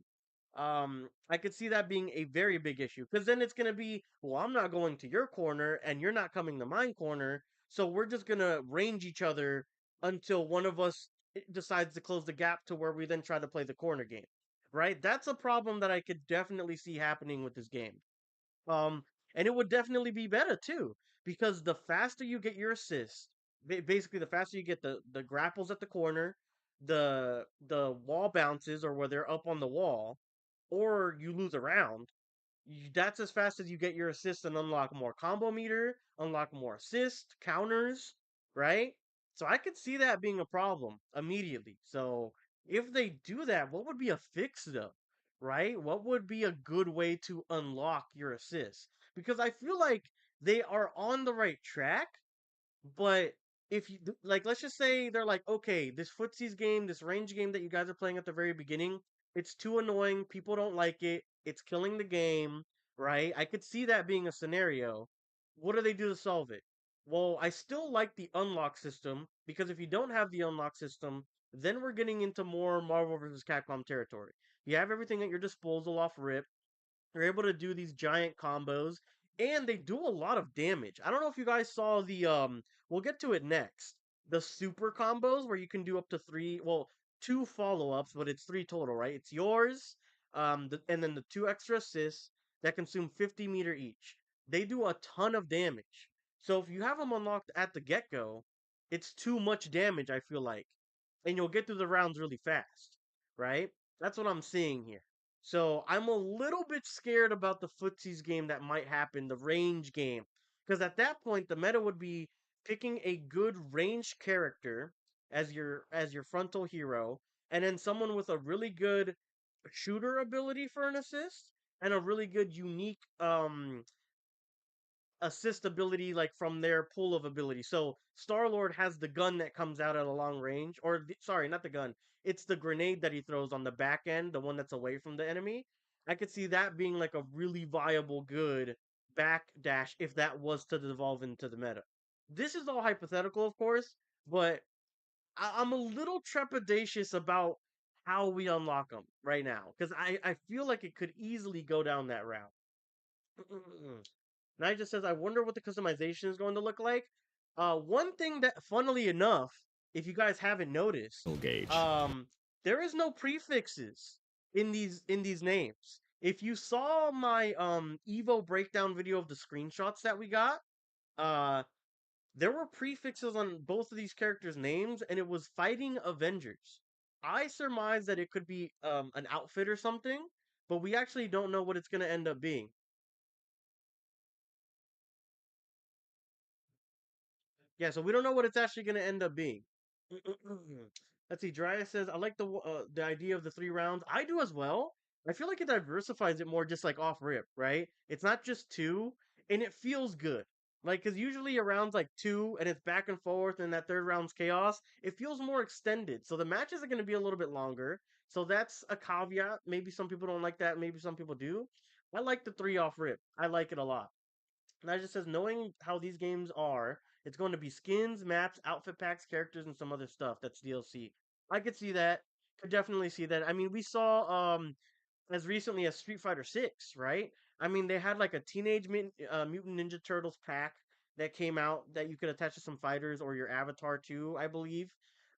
I could see that being a very big issue because then it's gonna be, well, I'm not going to your corner and you're not coming to my corner, so we're just gonna range each other until one of us decides to close the gap to where we then try to play the corner game, right? That's a problem that I could definitely see happening with this game. Um, and it would definitely be better too, because the faster you get your assist, basically the faster you get the grapples at the corner, the wall bounces or where they're up on the wall, or you lose a round, that's as fast as you get your assists and unlock more combo meter, unlock more assist, counters, right? So I could see that being a problem immediately. So if they do that, what would be a fix though? Right? What would be a good way to unlock your assists? Because I feel like they are on the right track, but if you like, let's just say they're like, okay, this footsies game, this range game that you guys are playing at the very beginning, it's too annoying. People don't like it. It's killing the game, right? I could see that being a scenario. What do they do to solve it? Well, I still like the unlock system because if you don't have the unlock system, then we're getting into more Marvel vs. Capcom territory. You have everything at your disposal off rip. They're able to do these giant combos, and they do a lot of damage. I don't know if you guys saw the. We'll get to it next. The super combos where you can do up to three, well, two follow-ups, but it's three total, right? It's yours, and then the two extra assists that consume 50 meter each. They do a ton of damage. So if you have them unlocked at the get-go, it's too much damage, I feel like. And you'll get through the rounds really fast, right? That's what I'm seeing here. So I'm a little bit scared about the footsies game that might happen, the range game. Because at that point, the meta would be picking a good range character as your frontal hero, and then someone with a really good shooter ability for an assist, and a really good unique assist ability like from their pool of ability. So Star-Lord has the gun that comes out at a long range, or sorry, not the gun. It's the grenade that he throws on the back end, the one that's away from the enemy. I could see that being like a really viable good back dash if that was to devolve into the meta. This is all hypothetical, of course, but I'm a little trepidatious about how we unlock them right now because I feel like it could easily go down that route. Knight just says, I wonder what the customization is going to look like. One thing that, funnily enough, if you guys haven't noticed, Gauge. there is no prefixes in these names. If you saw my EVO breakdown video of the screenshots that we got, uh, there were prefixes on both of these characters' names, and it was Fighting Avengers. I surmise that it could be an outfit or something, but we actually don't know what it's going to end up being. Yeah, so we don't know what it's actually going to end up being. Let's see. Dryas says, "I like the idea of the 3 rounds. I do as well. I feel like it diversifies it more, just like off rip, right? It's not just two, and it feels good. Like, because usually a round's like two, and it's back and forth, and that third round's chaos. It feels more extended, so the matches are going to be a little bit longer. So that's a caveat. Maybe some people don't like that. Maybe some people do. I like the 3 off rip. I like it a lot. And that just says knowing how these games are, it's going to be skins, maps, outfit packs, characters, and some other stuff that's DLC. I could see that. Could definitely see that. I mean, we saw as recently as Street Fighter 6, right? I mean, they had like a Mutant Ninja Turtles pack that came out that you could attach to some fighters or your avatar too, I believe.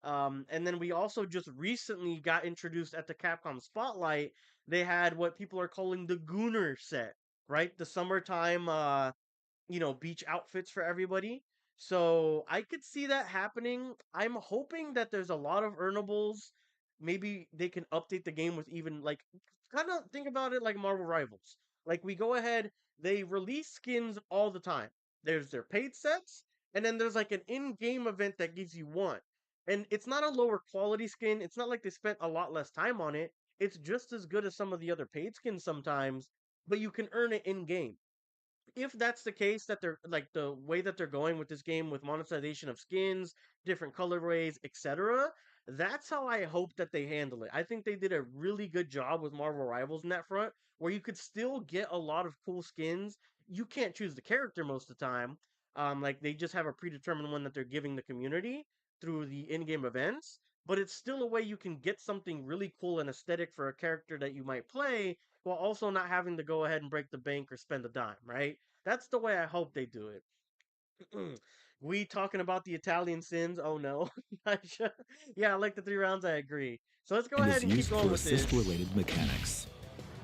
And then we also just recently got introduced at the Capcom Spotlight. They had what people are calling the Gooner set, right? The summertime beach outfits for everybody. So I could see that happening. I'm hoping that there's a lot of earnables. Maybe they can update the game with even like kind of think about it like Marvel Rivals. Like we go ahead, they release skins all the time. There's their paid sets, and then there's like an in-game event that gives you one. And it's not a lower quality skin. It's not like they spent a lot less time on it. It's just as good as some of the other paid skins sometimes, but you can earn it in game. If that's the case, that they're like the way that they're going with this game with monetization of skins, different colorways, etc., that's how I hope that they handle it. I think they did a really good job with Marvel Rivals in that front, where you could still get a lot of cool skins. You can't choose the character most of the time. Like they just have a predetermined one that they're giving the community through the in-game events, but it's still a way you can get something really cool and aesthetic for a character that you might play while also not having to go ahead and break the bank or spend a dime, right? That's the way I hope they do it. We talking about the Italian sins? Oh no. Yeah, I like the 3 rounds. I agree. So let's go And ahead is and keep used going for with this. assist-related mechanics.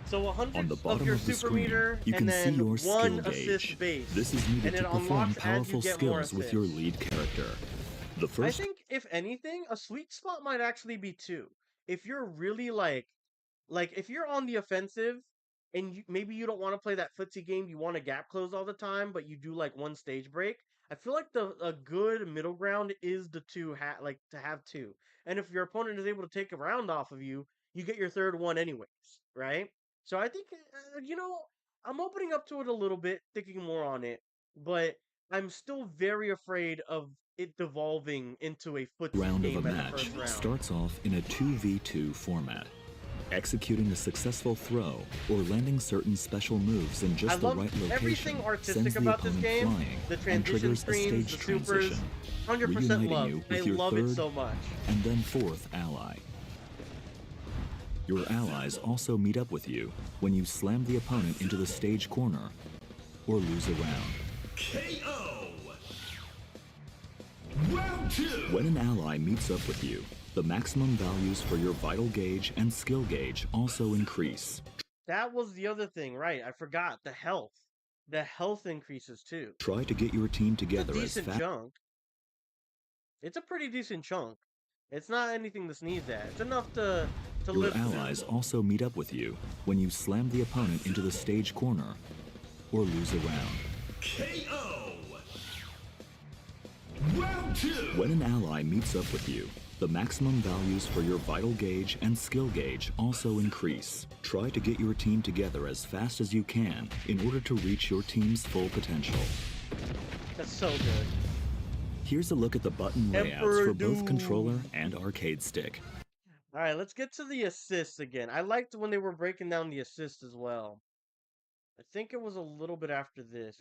So On 100 the of bottom your of the super screen, meter, you and can see then your skill one assist gauge. base, This is needed and it to perform unlocks as you powerful get more skills with your assists. lead character. The I first think if anything, a sweet spot might actually be 2. If you're really like if you're on the offensive and maybe you don't want to play that footsie game, you want to gap close all the time, but you do like one stage break. I feel like the a good middle ground is the like to have 2. And if your opponent is able to take a round off of you, you get your third one anyways, right? So I think I'm opening up to it a little bit, thinking more on it, but I'm still very afraid of it devolving into a footsie round of a game at the match first round. starts off in a 2v2 format. Executing a successful throw or landing certain special moves in I just the love right everything location artistic sends the about this opponent game. flying The and transition triggers a screens, stage the supers, transition, 100% reuniting love. you I with your love it third so much. and then fourth ally. Your allies also meet up with you when you slam the opponent into the stage corner or lose a round. KO. Round 2. When an ally meets up with you, the maximum values for your vital gauge and skill gauge also increase. That was the other thing, right? I forgot the health. The health increases too. Try to get your team It's a together as decent fast. chunk. It's a pretty decent chunk. It's not anything to sneeze at. It's enough to Your live allies through. also meet up with you when you slam the opponent into the stage corner or lose a round. KO. Round 2. When an ally meets up with you, the maximum values for your vital gauge and skill gauge also increase. Try to get your team together as fast as you can in order to reach your team's full potential. That's so good. Here's a look at the button layouts Emperor for both Doom. controller and arcade stick. All right, let's get to the assists again. I liked when they were breaking down the assists as well. I think it was a little bit after this.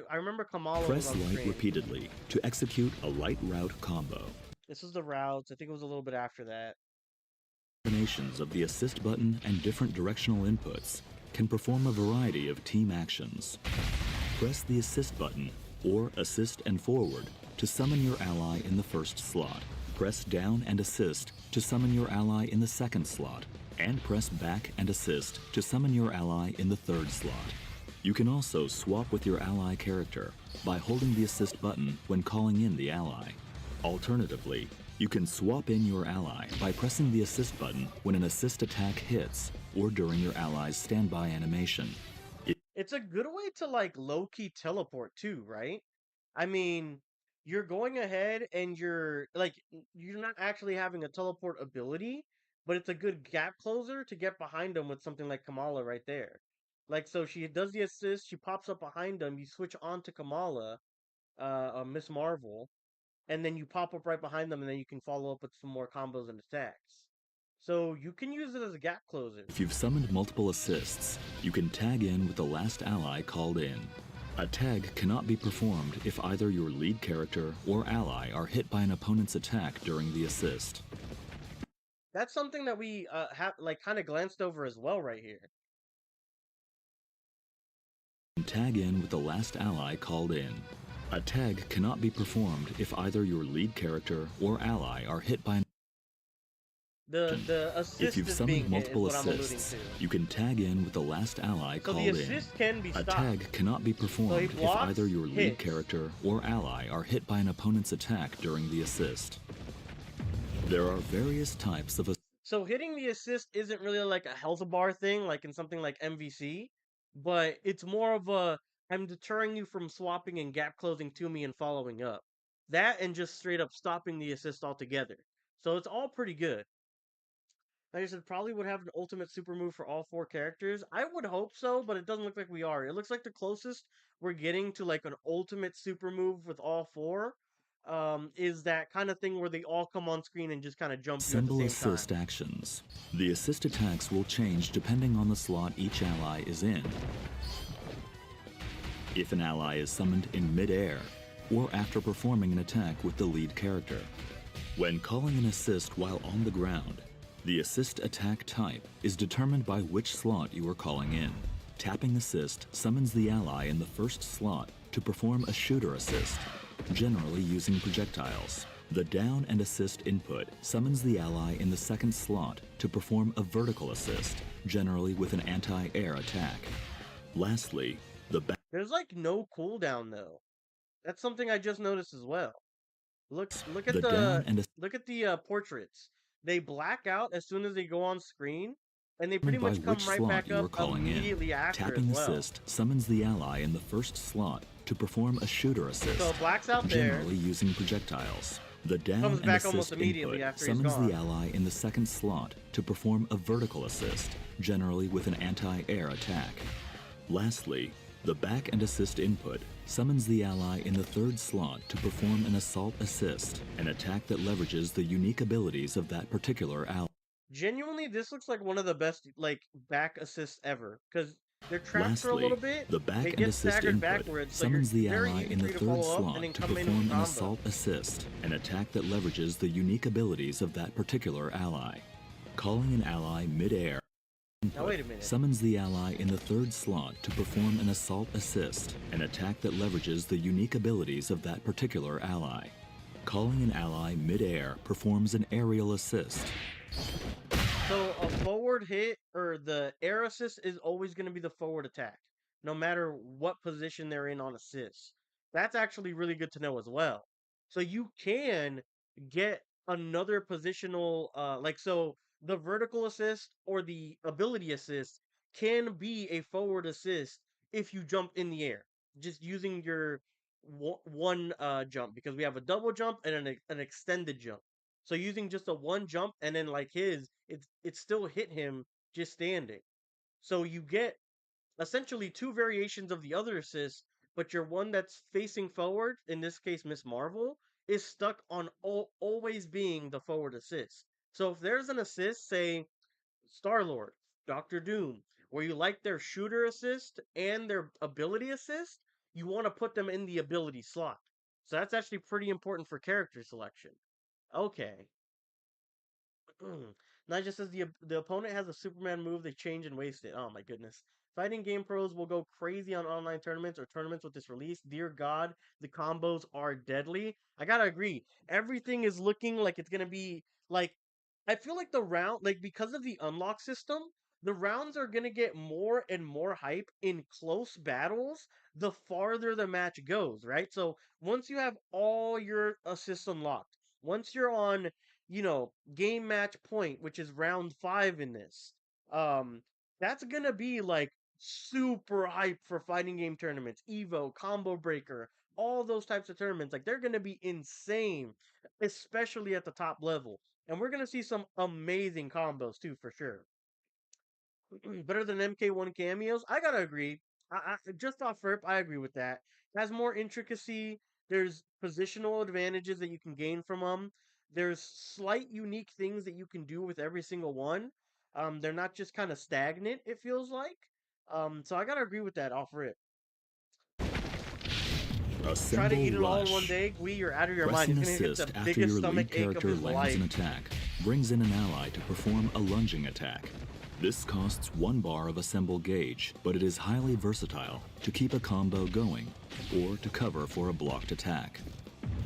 I remember Kamala was Press on the light screen. repeatedly to execute a light route combo. This was the routes. I think it was a little bit after that. Combinations of the assist button and different directional inputs can perform a variety of team actions. Press the assist button or assist and forward to summon your ally in the first slot. Press down and assist to summon your ally in the second slot, and press back and assist to summon your ally in the third slot. You can also swap with your ally character by holding the assist button when calling in the ally. Alternatively, you can swap in your ally by pressing the assist button when an assist attack hits or during your ally's standby animation. It's a good way to like low-key teleport too, right? I mean, you're going ahead and you're not actually having a teleport ability, but it's a good gap closer to get behind them with something like Kamala right there. Like so she does the assist, she pops up behind them, you switch on to Kamala, Miss Marvel, and then you pop up right behind them and then you can follow up with some more combos and attacks. So you can use it as a gap closer. If you've summoned multiple assists, you can tag in with the last ally called in. A tag cannot be performed if either your lead character or ally are hit by an opponent's attack during the assist. That's something that we have like kind of glanced over as well right here. Tag in with the last ally called in. A tag cannot be performed if either your lead character or ally are hit by an The assist If you've is summoned being hit is multiple what I'm alluding assists, to. you can tag in with the last ally So called the in. assist can be A stopped. tag cannot be performed if blocks, either your lead hits. character or ally are hit by an opponent's attack during the assist. There are various types of So hitting the assist isn't really like a health bar thing, like in something like MVC, but it's more of a I'm deterring you from swapping and gap closing to me and following up. That and just straight up stopping the assist altogether. So it's all pretty good. Like I said, probably would have an ultimate super move for all four characters. I would hope so, but it doesn't look like we are. It looks like the closest we're getting to like an ultimate super move with all four is that kind of thing where they all come on screen and just kind of jump you at the symbol same assist time. actions. The assist attacks will change depending on the slot each ally is in. If an ally is summoned in mid-air, or after performing an attack with the lead character. When calling an assist while on the ground, the assist attack type is determined by which slot you are calling in. Tapping assist summons the ally in the first slot to perform a shooter assist, generally using projectiles. The down and assist input summons the ally in the second slot to perform a vertical assist, generally with an anti-air attack. Lastly, the back There's like no cooldown though. That's something I just noticed as well. Look at the down the and portraits. They black out as soon as they go on screen, and they pretty by much come which right slot back you are up calling in. immediately after Tapping as well. assist summons the ally in the first slot to perform a shooter assist, So it blacks out there, generally using projectiles. The down comes and back assist almost immediately input after he's summons gone. the ally in the second slot to perform a vertical assist, generally with an anti-air attack. Lastly, the back and assist input summons the ally in the third slot to perform an assault assist, an attack that leverages the unique abilities of that particular ally. Genuinely, this looks like one of the best like back assists ever because they're trapped for a Lastly, little bit. the back They and get assist staggered input backwards, so summons the you're very ally easy in for the you to third follow up and slot then to come in with perform an combo. assault assist, an attack that leverages the unique abilities of that particular ally. Calling an ally mid-air Now wait a minute. summons the ally in the third slot to perform an assault assist, an attack that leverages the unique abilities of that particular ally. Calling an ally mid-air performs an aerial assist. So a forward hit or the air assist is always going to be the forward attack, no matter what position they're in on assist. That's actually really good to know as well. So you can get another positional, like so the vertical assist or the ability assist can be a forward assist if you jump in the air, just using your one jump because we have a double jump and an extended jump. So using just a one jump and then like his, it still hit him just standing. So you get essentially two variations of the other assist, but your one that's facing forward, in this case Miss Marvel, is stuck on always being the forward assist. So if there's an assist, say Star Lord, Doctor Doom, where you like their shooter assist and their ability assist, you want to put them in the ability slot. So that's actually pretty important for character selection. Okay. Nigel says the opponent has a Superman move, they change and waste it. Oh my goodness. Fighting game pros will go crazy on online tournaments or tournaments with this release. Dear God, the combos are deadly. I gotta agree. Everything is looking like it's gonna be like I feel like the round like because of the unlock system, the rounds are gonna get more and more hype in close battles the farther the match goes, right? So once you have all your assists unlocked, once you're on game match point, which is round 5 in this. Um, that's gonna be like super hype for fighting game tournaments, EVO, Combo Breaker, all those types of tournaments. Like they're gonna be insane, especially at the top level. And we're gonna see some amazing combos too, for sure. Better than MK1 cameos. I gotta agree. Just off rip, I agree with that. It has more intricacy. There's positional advantages that you can gain from them. there's slight unique things that you can do with every single one. They're not just kind of stagnant, it feels like. So I gotta agree with that off rip. Try to Assemble eat it all in one Rush. day, Gui, you're out of your mind. Pressing He's gonna hit the assist after biggest your stomach lead ache of character his lands an life. attack brings in an ally to perform a lunging attack. This costs 1 bar of Assemble Gauge, but it is highly versatile to keep a combo going or to cover for a blocked attack.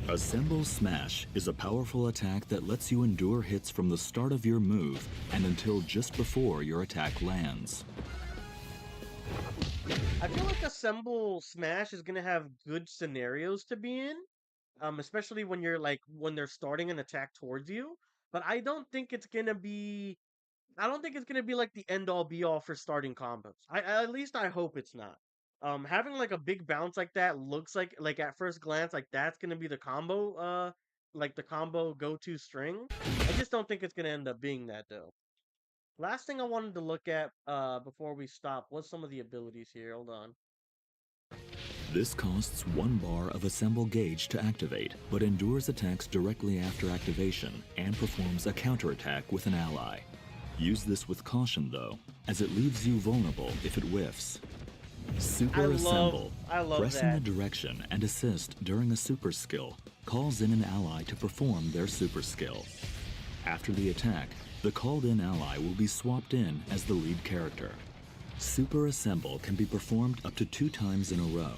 Assemble Smash is a powerful attack that lets you endure hits from the start of your move and until just before your attack lands. I feel like Assemble Smash is gonna have good scenarios to be in. Especially when you're like when they're starting an attack towards you. But I don't think it's gonna be like the end all be all for starting combos. At least I hope it's not. Having like a big bounce like that looks like at first glance like that's gonna be the combo like the combo go-to string. I just don't think it's gonna end up being that though. Last thing I wanted to look at before we stop was some of the abilities here. Hold on. This costs 1 bar of Assemble Gauge to activate, but endures attacks directly after activation and performs a counterattack with an ally. Use this with caution though, as it leaves you vulnerable if it whiffs. Super Assemble. I love Pressing that. the direction and assist during a super skill calls in an ally to perform their super skill. After the attack, the called-in ally will be swapped in as the lead character. Super Assemble can be performed up to 2 times in a row,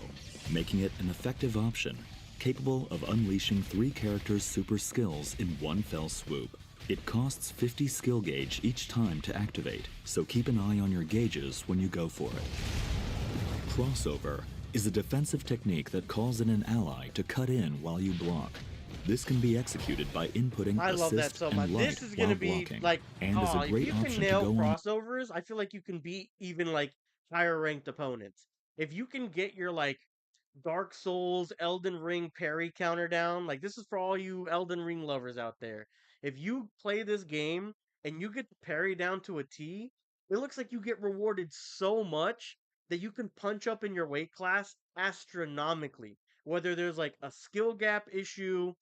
making it an effective option, capable of unleashing 3 characters' super skills in one fell swoop. It costs 50 skill gauge each time to activate, so keep an eye on your gauges when you go for it. Crossover is a defensive technique that calls in an ally to cut in while you block. This can be executed by inputting I love that assist so and much. light This is while gonna be blocking, like, and is a if great you can option to nail go on. crossovers, I feel like you can beat even like higher ranked opponents. If you can get your like Dark Souls, Elden Ring parry counter down, like this is for all you Elden Ring lovers out there. If you play this game and you get the parry down to a T, it looks like you get rewarded so much that you can punch up in your weight class astronomically. Whether there's like a skill gap issue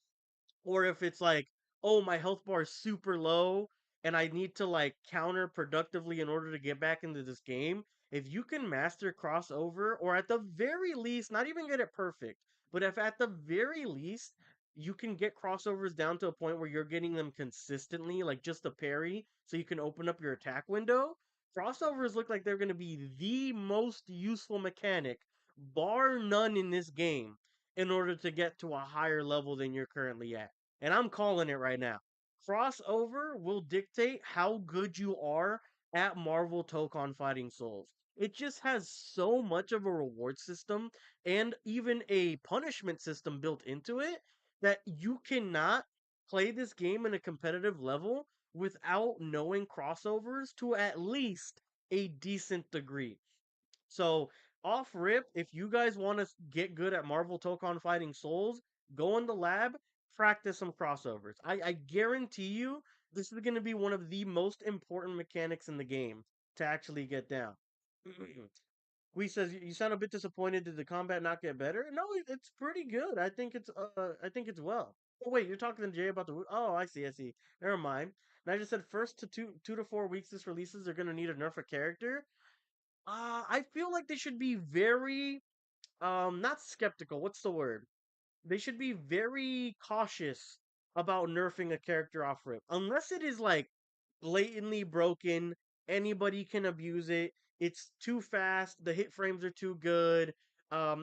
or if it's like, oh, my health bar is super low and I need to like counter productively in order to get back into this game. If you can master crossover, or at the very least, not even get it perfect, but if at the very least you can get crossovers down to a point where you're getting them consistently, like just a parry, so you can open up your attack window, crossovers look like they're going to be the most useful mechanic, bar none, in this game in order to get to a higher level than you're currently at. And I'm calling it right now. Crossover will dictate how good you are at Marvel Tokon Fighting Souls. It just has so much of a reward system and even a punishment system built into it that you cannot play this game in a competitive level without knowing crossovers to at least a decent degree. So, off rip, if you guys want to get good at Marvel Tokon Fighting Souls, go in the lab, practice some crossovers. I guarantee you this is going to be one of the most important mechanics in the game to actually get down. Gui says you sound a bit disappointed. Did the combat not get better? No, it's pretty good. I think it's well. Oh wait, you're talking to Jay about the. Oh, I see. Never mind. And I just said first to 2 to 4 weeks this releases, they're gonna need a nerf a character. I feel like they should be very not skeptical. What's the word? They should be very cautious about nerfing a character off rip. Unless it is like blatantly broken, anybody can abuse it. It's too fast, the hit frames are too good.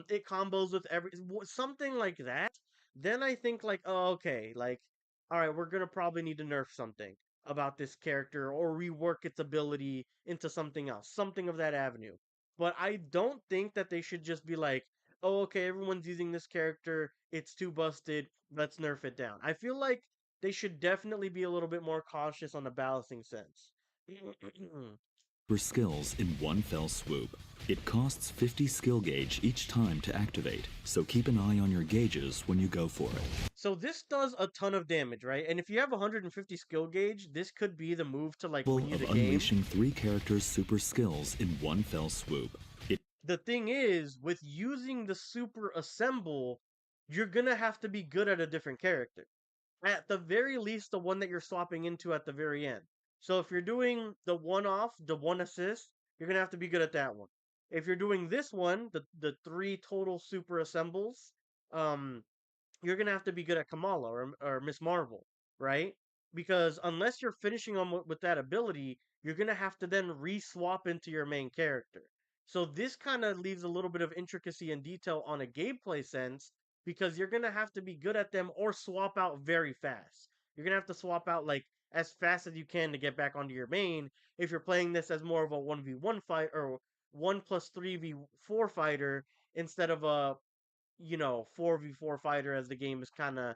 It combos with something like that. Then I think like, oh, okay, like all right, we're gonna probably need to nerf something about this character or rework its ability into something else, something of that avenue. But I don't think that they should just be like, oh, okay, everyone's using this character, it's too busted, let's nerf it down. I feel like they should definitely be a little bit more cautious on the balancing sense. For skills in one fell swoop. It costs 50 skill gauge each time to activate, so keep an eye on your gauges when you go for it. So this does a ton of damage, right? And if you have 150 skill gauge, this could be the move to like win you Of the game. unleashing 3 characters' super skills in one fell swoop. The thing is, with using the super assemble, you're gonna have to be good at a different character. at the very least the one that you're swapping into at the very end. So if you're doing the one off, the one assist, you're gonna have to be good at that one. If you're doing this one, the three total super assembles, um, you're gonna have to be good at Kamala or Miss Marvel, right? Because unless you're finishing on with that ability, you're gonna have to then re-swap into your main character. So this kind of leaves a little bit of intricacy and detail on a gameplay sense because you're gonna have to be good at them or swap out very fast. You're gonna have to swap out like as fast as you can to get back onto your main if you're playing this as more of a 1v1 fight or 1+3v4 fighter instead of a 4v4 fighter as the game is kind of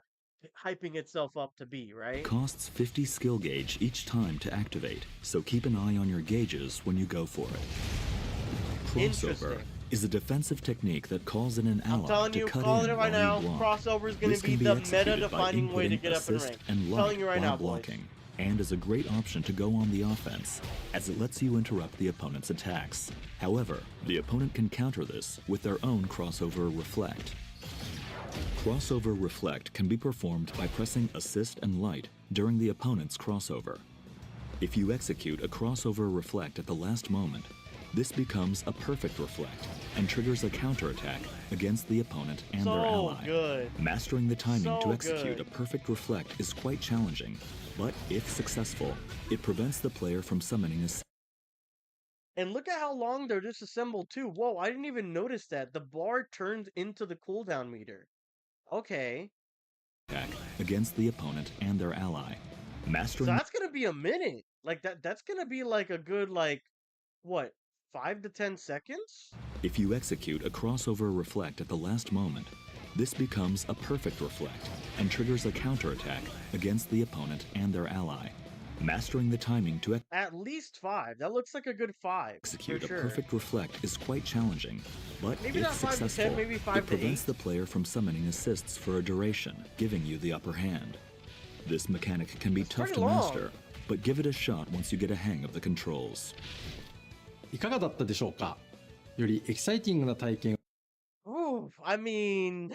hyping itself up to be, It right? costs 50 skill gauge each time to activate, so keep an eye on your gauges when you go for it. Crossover Interesting. is a defensive technique that calls in an I'm ally telling to you, cut calling in it right while now, you block. crossover is going This to be can be the executed by meta-defining way to inputting get up and assist rank. and Telling light you right while now, boys. blocking, and is a great option to go on the offense, as it lets you interrupt the opponent's attacks. However, the opponent can counter this with their own crossover reflect. Crossover reflect can be performed by pressing assist and light during the opponent's crossover. If you execute a crossover reflect at the last moment, this becomes a perfect reflect and triggers a counterattack against the opponent and their So ally. good. Mastering the timing So to execute good. a perfect reflect is quite challenging, but if successful, it prevents the player from summoning a And look at how long they're disassembled too. Whoa, I didn't even notice that. The bar turns into the cooldown meter. Okay. attack against the opponent and their ally. So Mastering that's gonna be a minute. Like that's gonna be like a good like what, 5 to 10 seconds? If you execute a crossover reflect at the last moment, this becomes a perfect reflect and triggers a counterattack against the opponent and their ally. Mastering the timing to At least 5. That looks like a good 5 for execute a sure. perfect reflect is quite challenging, but Maybe if not 5 to 10, successful, maybe 5 it to prevents 8. the player from summoning assists for a duration, giving you the upper hand. This mechanic can be That's tough pretty to long. master, but give it a shot once you get a hang of the controls. いかがだったでしょうか。よりエキサイティングな体験 Ooh, I mean,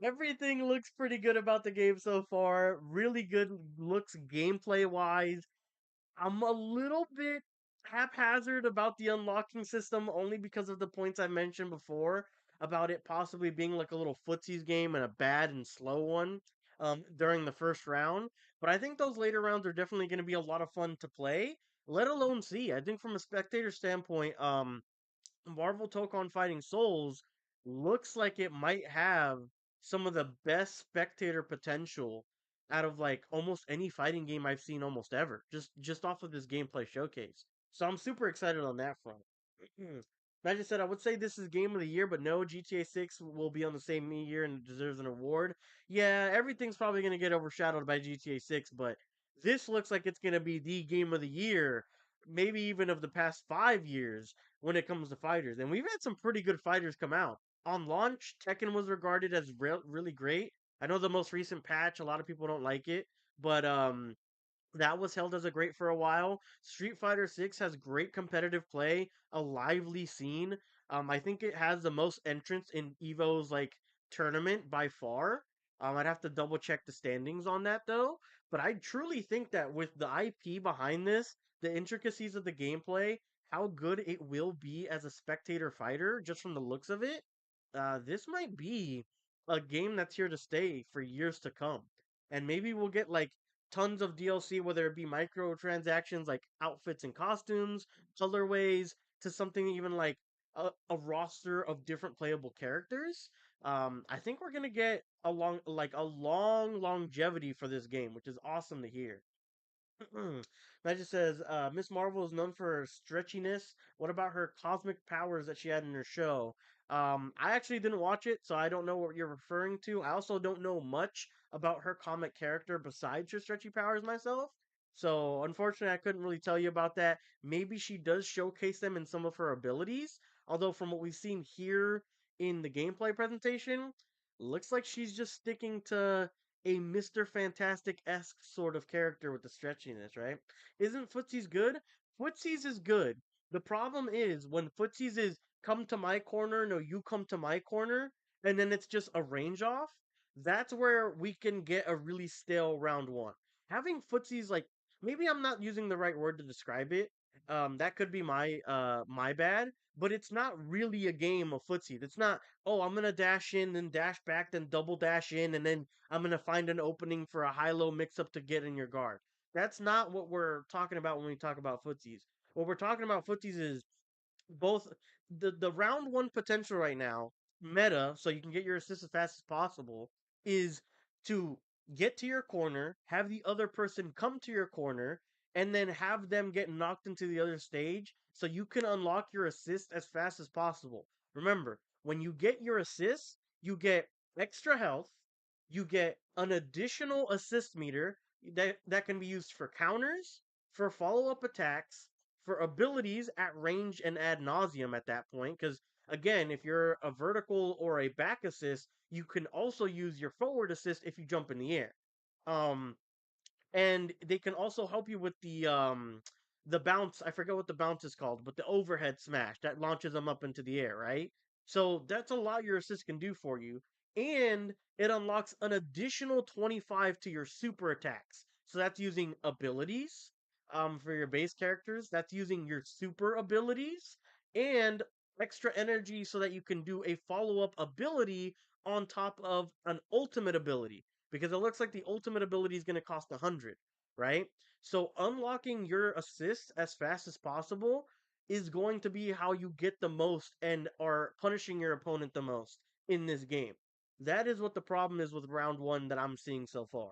everything looks pretty good about the game so far. Really good looks gameplay wise. I'm a little bit haphazard about the unlocking system only because of the points I mentioned before about it possibly being like a little footsies game and a bad and slow one during the first round. But I think those later rounds are definitely going to be a lot of fun to play, let alone see. I think from a spectator standpoint, Marvel Tokon Fighting Souls looks like it might have some of the best spectator potential out of like almost any fighting game I've seen almost ever. Just off of this gameplay showcase. So I'm super excited on that front. I just said I would say this is game of the year, but no, GTA 6 will be on the same year and deserves an award. Yeah, everything's probably going to get overshadowed by GTA 6, but this looks like it's going to be the game of the year, maybe even of the past 5 years when it comes to fighters. And we've had some pretty good fighters come out. On launch, Tekken was regarded as really great. I know the most recent patch, a lot of people don't like it, but that was held as a great for a while. Street Fighter 6 has great competitive play, a lively scene. I think it has the most entrants in EVO's like tournament by far. I'd have to double check the standings on that though. But I truly think that with the IP behind this, the intricacies of the gameplay, how good it will be as a spectator fighter, just from the looks of it, this might be a game that's here to stay for years to come. And maybe we'll get like tons of DLC, whether it be microtransactions like outfits and costumes, colorways, to something even like a roster of different playable characters. I think we're gonna get a long longevity for this game, which is awesome to hear. That just says Miss Marvel is known for her stretchiness. What about her cosmic powers that she had in her show? I actually didn't watch it, so I don't know what you're referring to. I also don't know much about her comic character besides her stretchy powers myself. So unfortunately, I couldn't really tell you about that. Maybe she does showcase them in some of her abilities. Although from what we've seen here in the gameplay presentation, looks like she's just sticking to a Mr. Fantastic-esque sort of character with the stretchiness, right? Isn't Footsies good? Footsies is good. The problem is when Footsies is come to my corner, no, you come to my corner, and then it's just a range off. that's where we can get a really stale round one. Having footsies like maybe I'm not using the right word to describe it. That could be my bad, but it's not really a game of footsie. It's not, oh, I'm gonna dash in, then dash back, then double dash in, and then I'm gonna find an opening for a high-low mix-up to get in your guard. That's not what we're talking about when we talk about footsies. What we're talking about footsies is both the round one potential right now, meta, so you can get your assist as fast as possible, is to get to your corner, have the other person come to your corner, and then have them get knocked into the other stage so you can unlock your assist as fast as possible. Remember, when you get your assist, you get extra health, you get an additional assist meter that can be used for counters, for follow-up attacks, for abilities at range and ad nauseum at that point. Because again, if you're a vertical or a back assist, you can also use your forward assist if you jump in the air. Um, and they can also help you with the bounce. I forget what the bounce is called, but the overhead smash that launches them up into the air, right? So that's a lot your assist can do for you, and it unlocks an additional 25 to your super attacks. So that's using abilities for your base characters. That's using your super abilities and extra energy so that you can do a follow-up ability on top of an ultimate ability, because it looks like the ultimate ability is going to cost 100, right? So unlocking your assist as fast as possible is going to be how you get the most and are punishing your opponent the most in this game. That is what the problem is with round one that I'm seeing so far.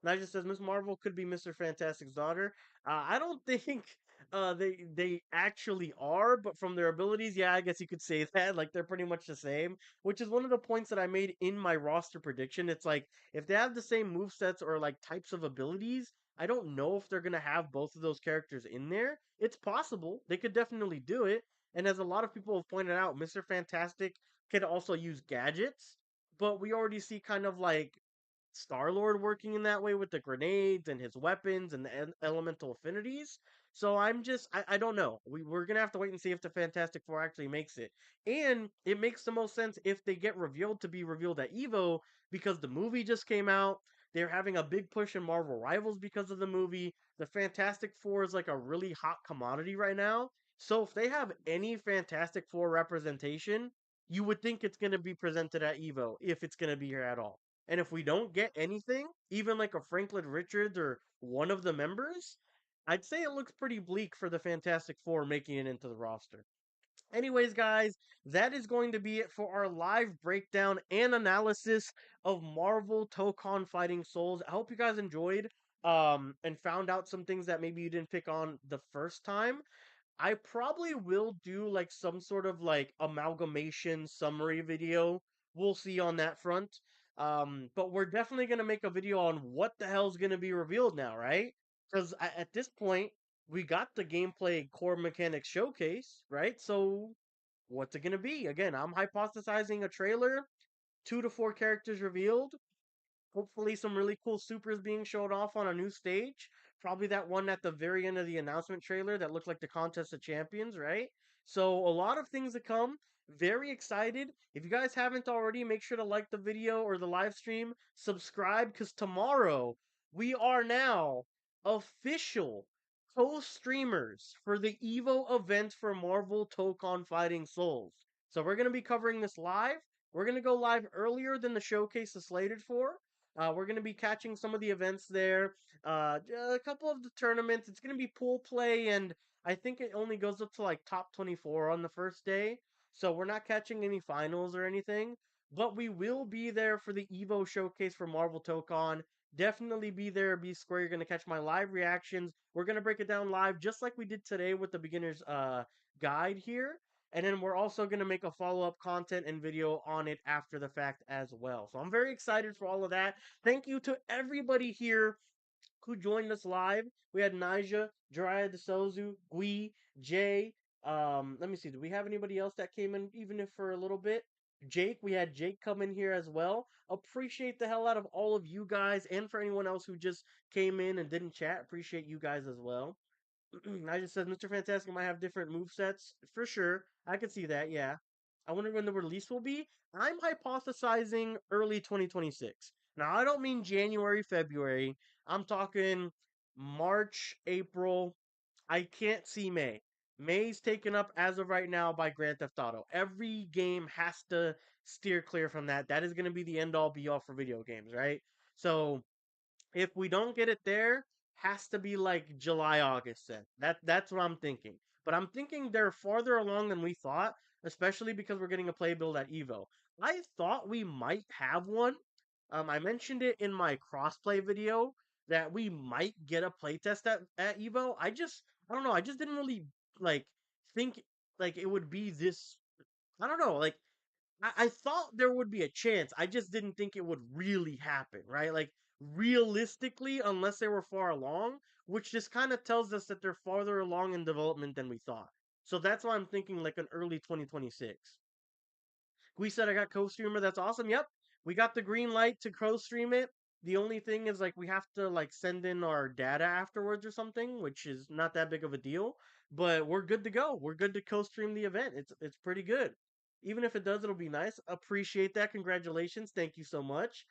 Nigel says Miss Marvel could be Mr. Fantastic's daughter. I don't think they actually are, but from their abilities, yeah, I guess you could say that. Like they're pretty much the same, which is one of the points that I made in my roster prediction. It's like if they have the same move sets or like types of abilities, I don't know if they're gonna have both of those characters in there. It's possible. They could definitely do it. And as a lot of people have pointed out, Mr. Fantastic could also use gadgets, but we already see kind of like Star Lord working in that way with the grenades and his weapons and the elemental affinities. So I don't know. We're gonna have to wait and see if the Fantastic Four actually makes it. And it makes the most sense if they get revealed to be revealed at EVO because the movie just came out. They're having a big push in Marvel Rivals because of the movie. The Fantastic Four is like a really hot commodity right now. So if they have any Fantastic Four representation, you would think it's going to be presented at EVO if it's going to be here at all. And if we don't get anything, even like a Franklin Richards or one of the members, I'd say it looks pretty bleak for the Fantastic Four making it into the roster. Anyways, guys, that is going to be it for our live breakdown and analysis of Marvel Tokon Fighting Souls. I hope you guys enjoyed and found out some things that maybe you didn't pick on the first time. I probably will do like some sort of like amalgamation summary video. We'll see on that front. But we're definitely gonna make a video on what the hell's gonna be revealed now, right? Because at this point, we got the gameplay core mechanics showcase, right? So what's it gonna be? Again, I'm hypothesizing a trailer, 2 to 4 characters revealed, hopefully some really cool supers being showed off on a new stage. Probably that one at the very end of the announcement trailer that looked like the Contest of Champions, right? So a lot of things to come. Very excited. If you guys haven't already, make sure to like the video or the live stream, subscribe, because tomorrow we are now official co-streamers for the EVO event for Marvel Tokon Fighting Souls. So we're going to be covering this live. We're going to go live earlier than the showcase is slated for. We're going to be catching some of the events there, a couple of the tournaments. It's going to be pool play, and I think it only goes up to like top 24 on the first day. So we're not catching any finals or anything, but we will be there for the EVO showcase for Marvel Tokon. Definitely be there, be square. You're going to catch my live reactions. We're going to break it down live just like we did today with the beginner's guide here. And then we're also going to make a follow-up content and video on it after the fact as well. So I'm very excited for all of that. Thank you to everybody here who joined us live. We had Nija, Jiraiya DeSozu, Gui, Jay. Let me see. Do we have anybody else that came in, even if for a little bit? Jake, we had Jake come in here as well. Appreciate the hell out of all of you guys, and for anyone else who just came in and didn't chat, appreciate you guys as well. I just said Mr. Fantastic might have different move sets for sure. I could see that, yeah. I wonder when the release will be. I'm hypothesizing early 2026. Now, I don't mean January, February. I'm talking March, April. I can't see May. May's taken up as of right now by Grand Theft Auto. Every game has to steer clear from that. That is going to be the end all be all for video games, right? So if we don't get it there, has to be like July, August then. That's what I'm thinking. But I'm thinking they're farther along than we thought, especially because we're getting a play build at EVO. I thought we might have one. I mentioned it in my crossplay video that we might get a playtest at EVO. I don't know, I just didn't really like think like it would be this. I don't know, like I thought there would be a chance. I just didn't think it would really happen, right? Like realistically, unless they were far along, which just kind of tells us that they're farther along in development than we thought. So that's why I'm thinking like an early 2026. We said I got co-streamer. That's awesome. Yep, we got the green light to co-stream it. The only thing is like we have to like send in our data afterwards or something, which is not that big of a deal. But we're good to go. We're good to co-stream the event. It's pretty good. Even if it does, it'll be nice. Appreciate that. Congratulations. Thank you so much.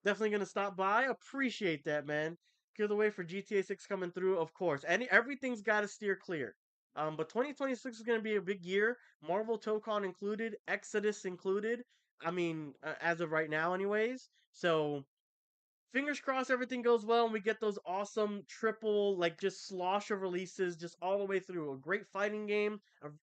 Definitely gonna stop by. Appreciate that, man. Clear the way for GTA 6 coming through, of course. Everything's got to steer clear. But 2026 is gonna be a big year. Marvel Tokon included, Exodus included. I mean, as of right now, anyways. So fingers crossed everything goes well and we get those awesome triple like just slosh of releases just all the way through. A great fighting game,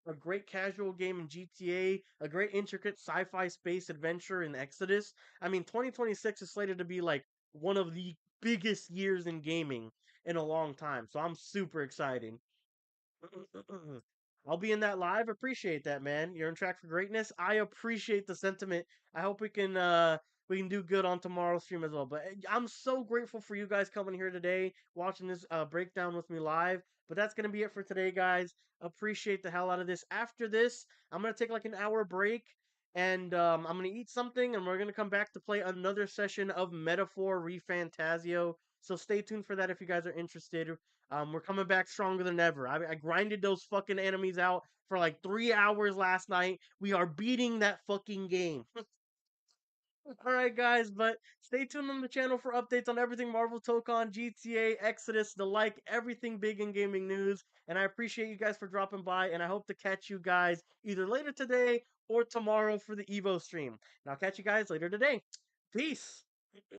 a great casual game in GTA, a great intricate sci-fi space adventure in Exodus. I mean, 2026 is slated to be like one of the biggest years in gaming in a long time, so I'm super excited. I'll be in that live. Appreciate that, man. You're on track for greatness. I appreciate the sentiment. I hope we can do good on tomorrow's stream as well. But I'm so grateful for you guys coming here today, watching this breakdown with me live. But that's gonna be it for today, guys. Appreciate the hell out of this. After this, I'm gonna take like an hour break and I'm gonna eat something and we're gonna come back to play another session of Metaphor ReFantasio. So stay tuned for that if you guys are interested. We're coming back stronger than ever. I grinded those fucking enemies out for like 3 hours last night. We are beating that fucking game. All right, guys, but stay tuned on the channel for updates on everything Marvel Tokon, GTA, Exodus, the like, everything big in gaming news. And I appreciate you guys for dropping by, and I hope to catch you guys either later today or tomorrow for the EVO stream. And I'll catch you guys later today. Peace.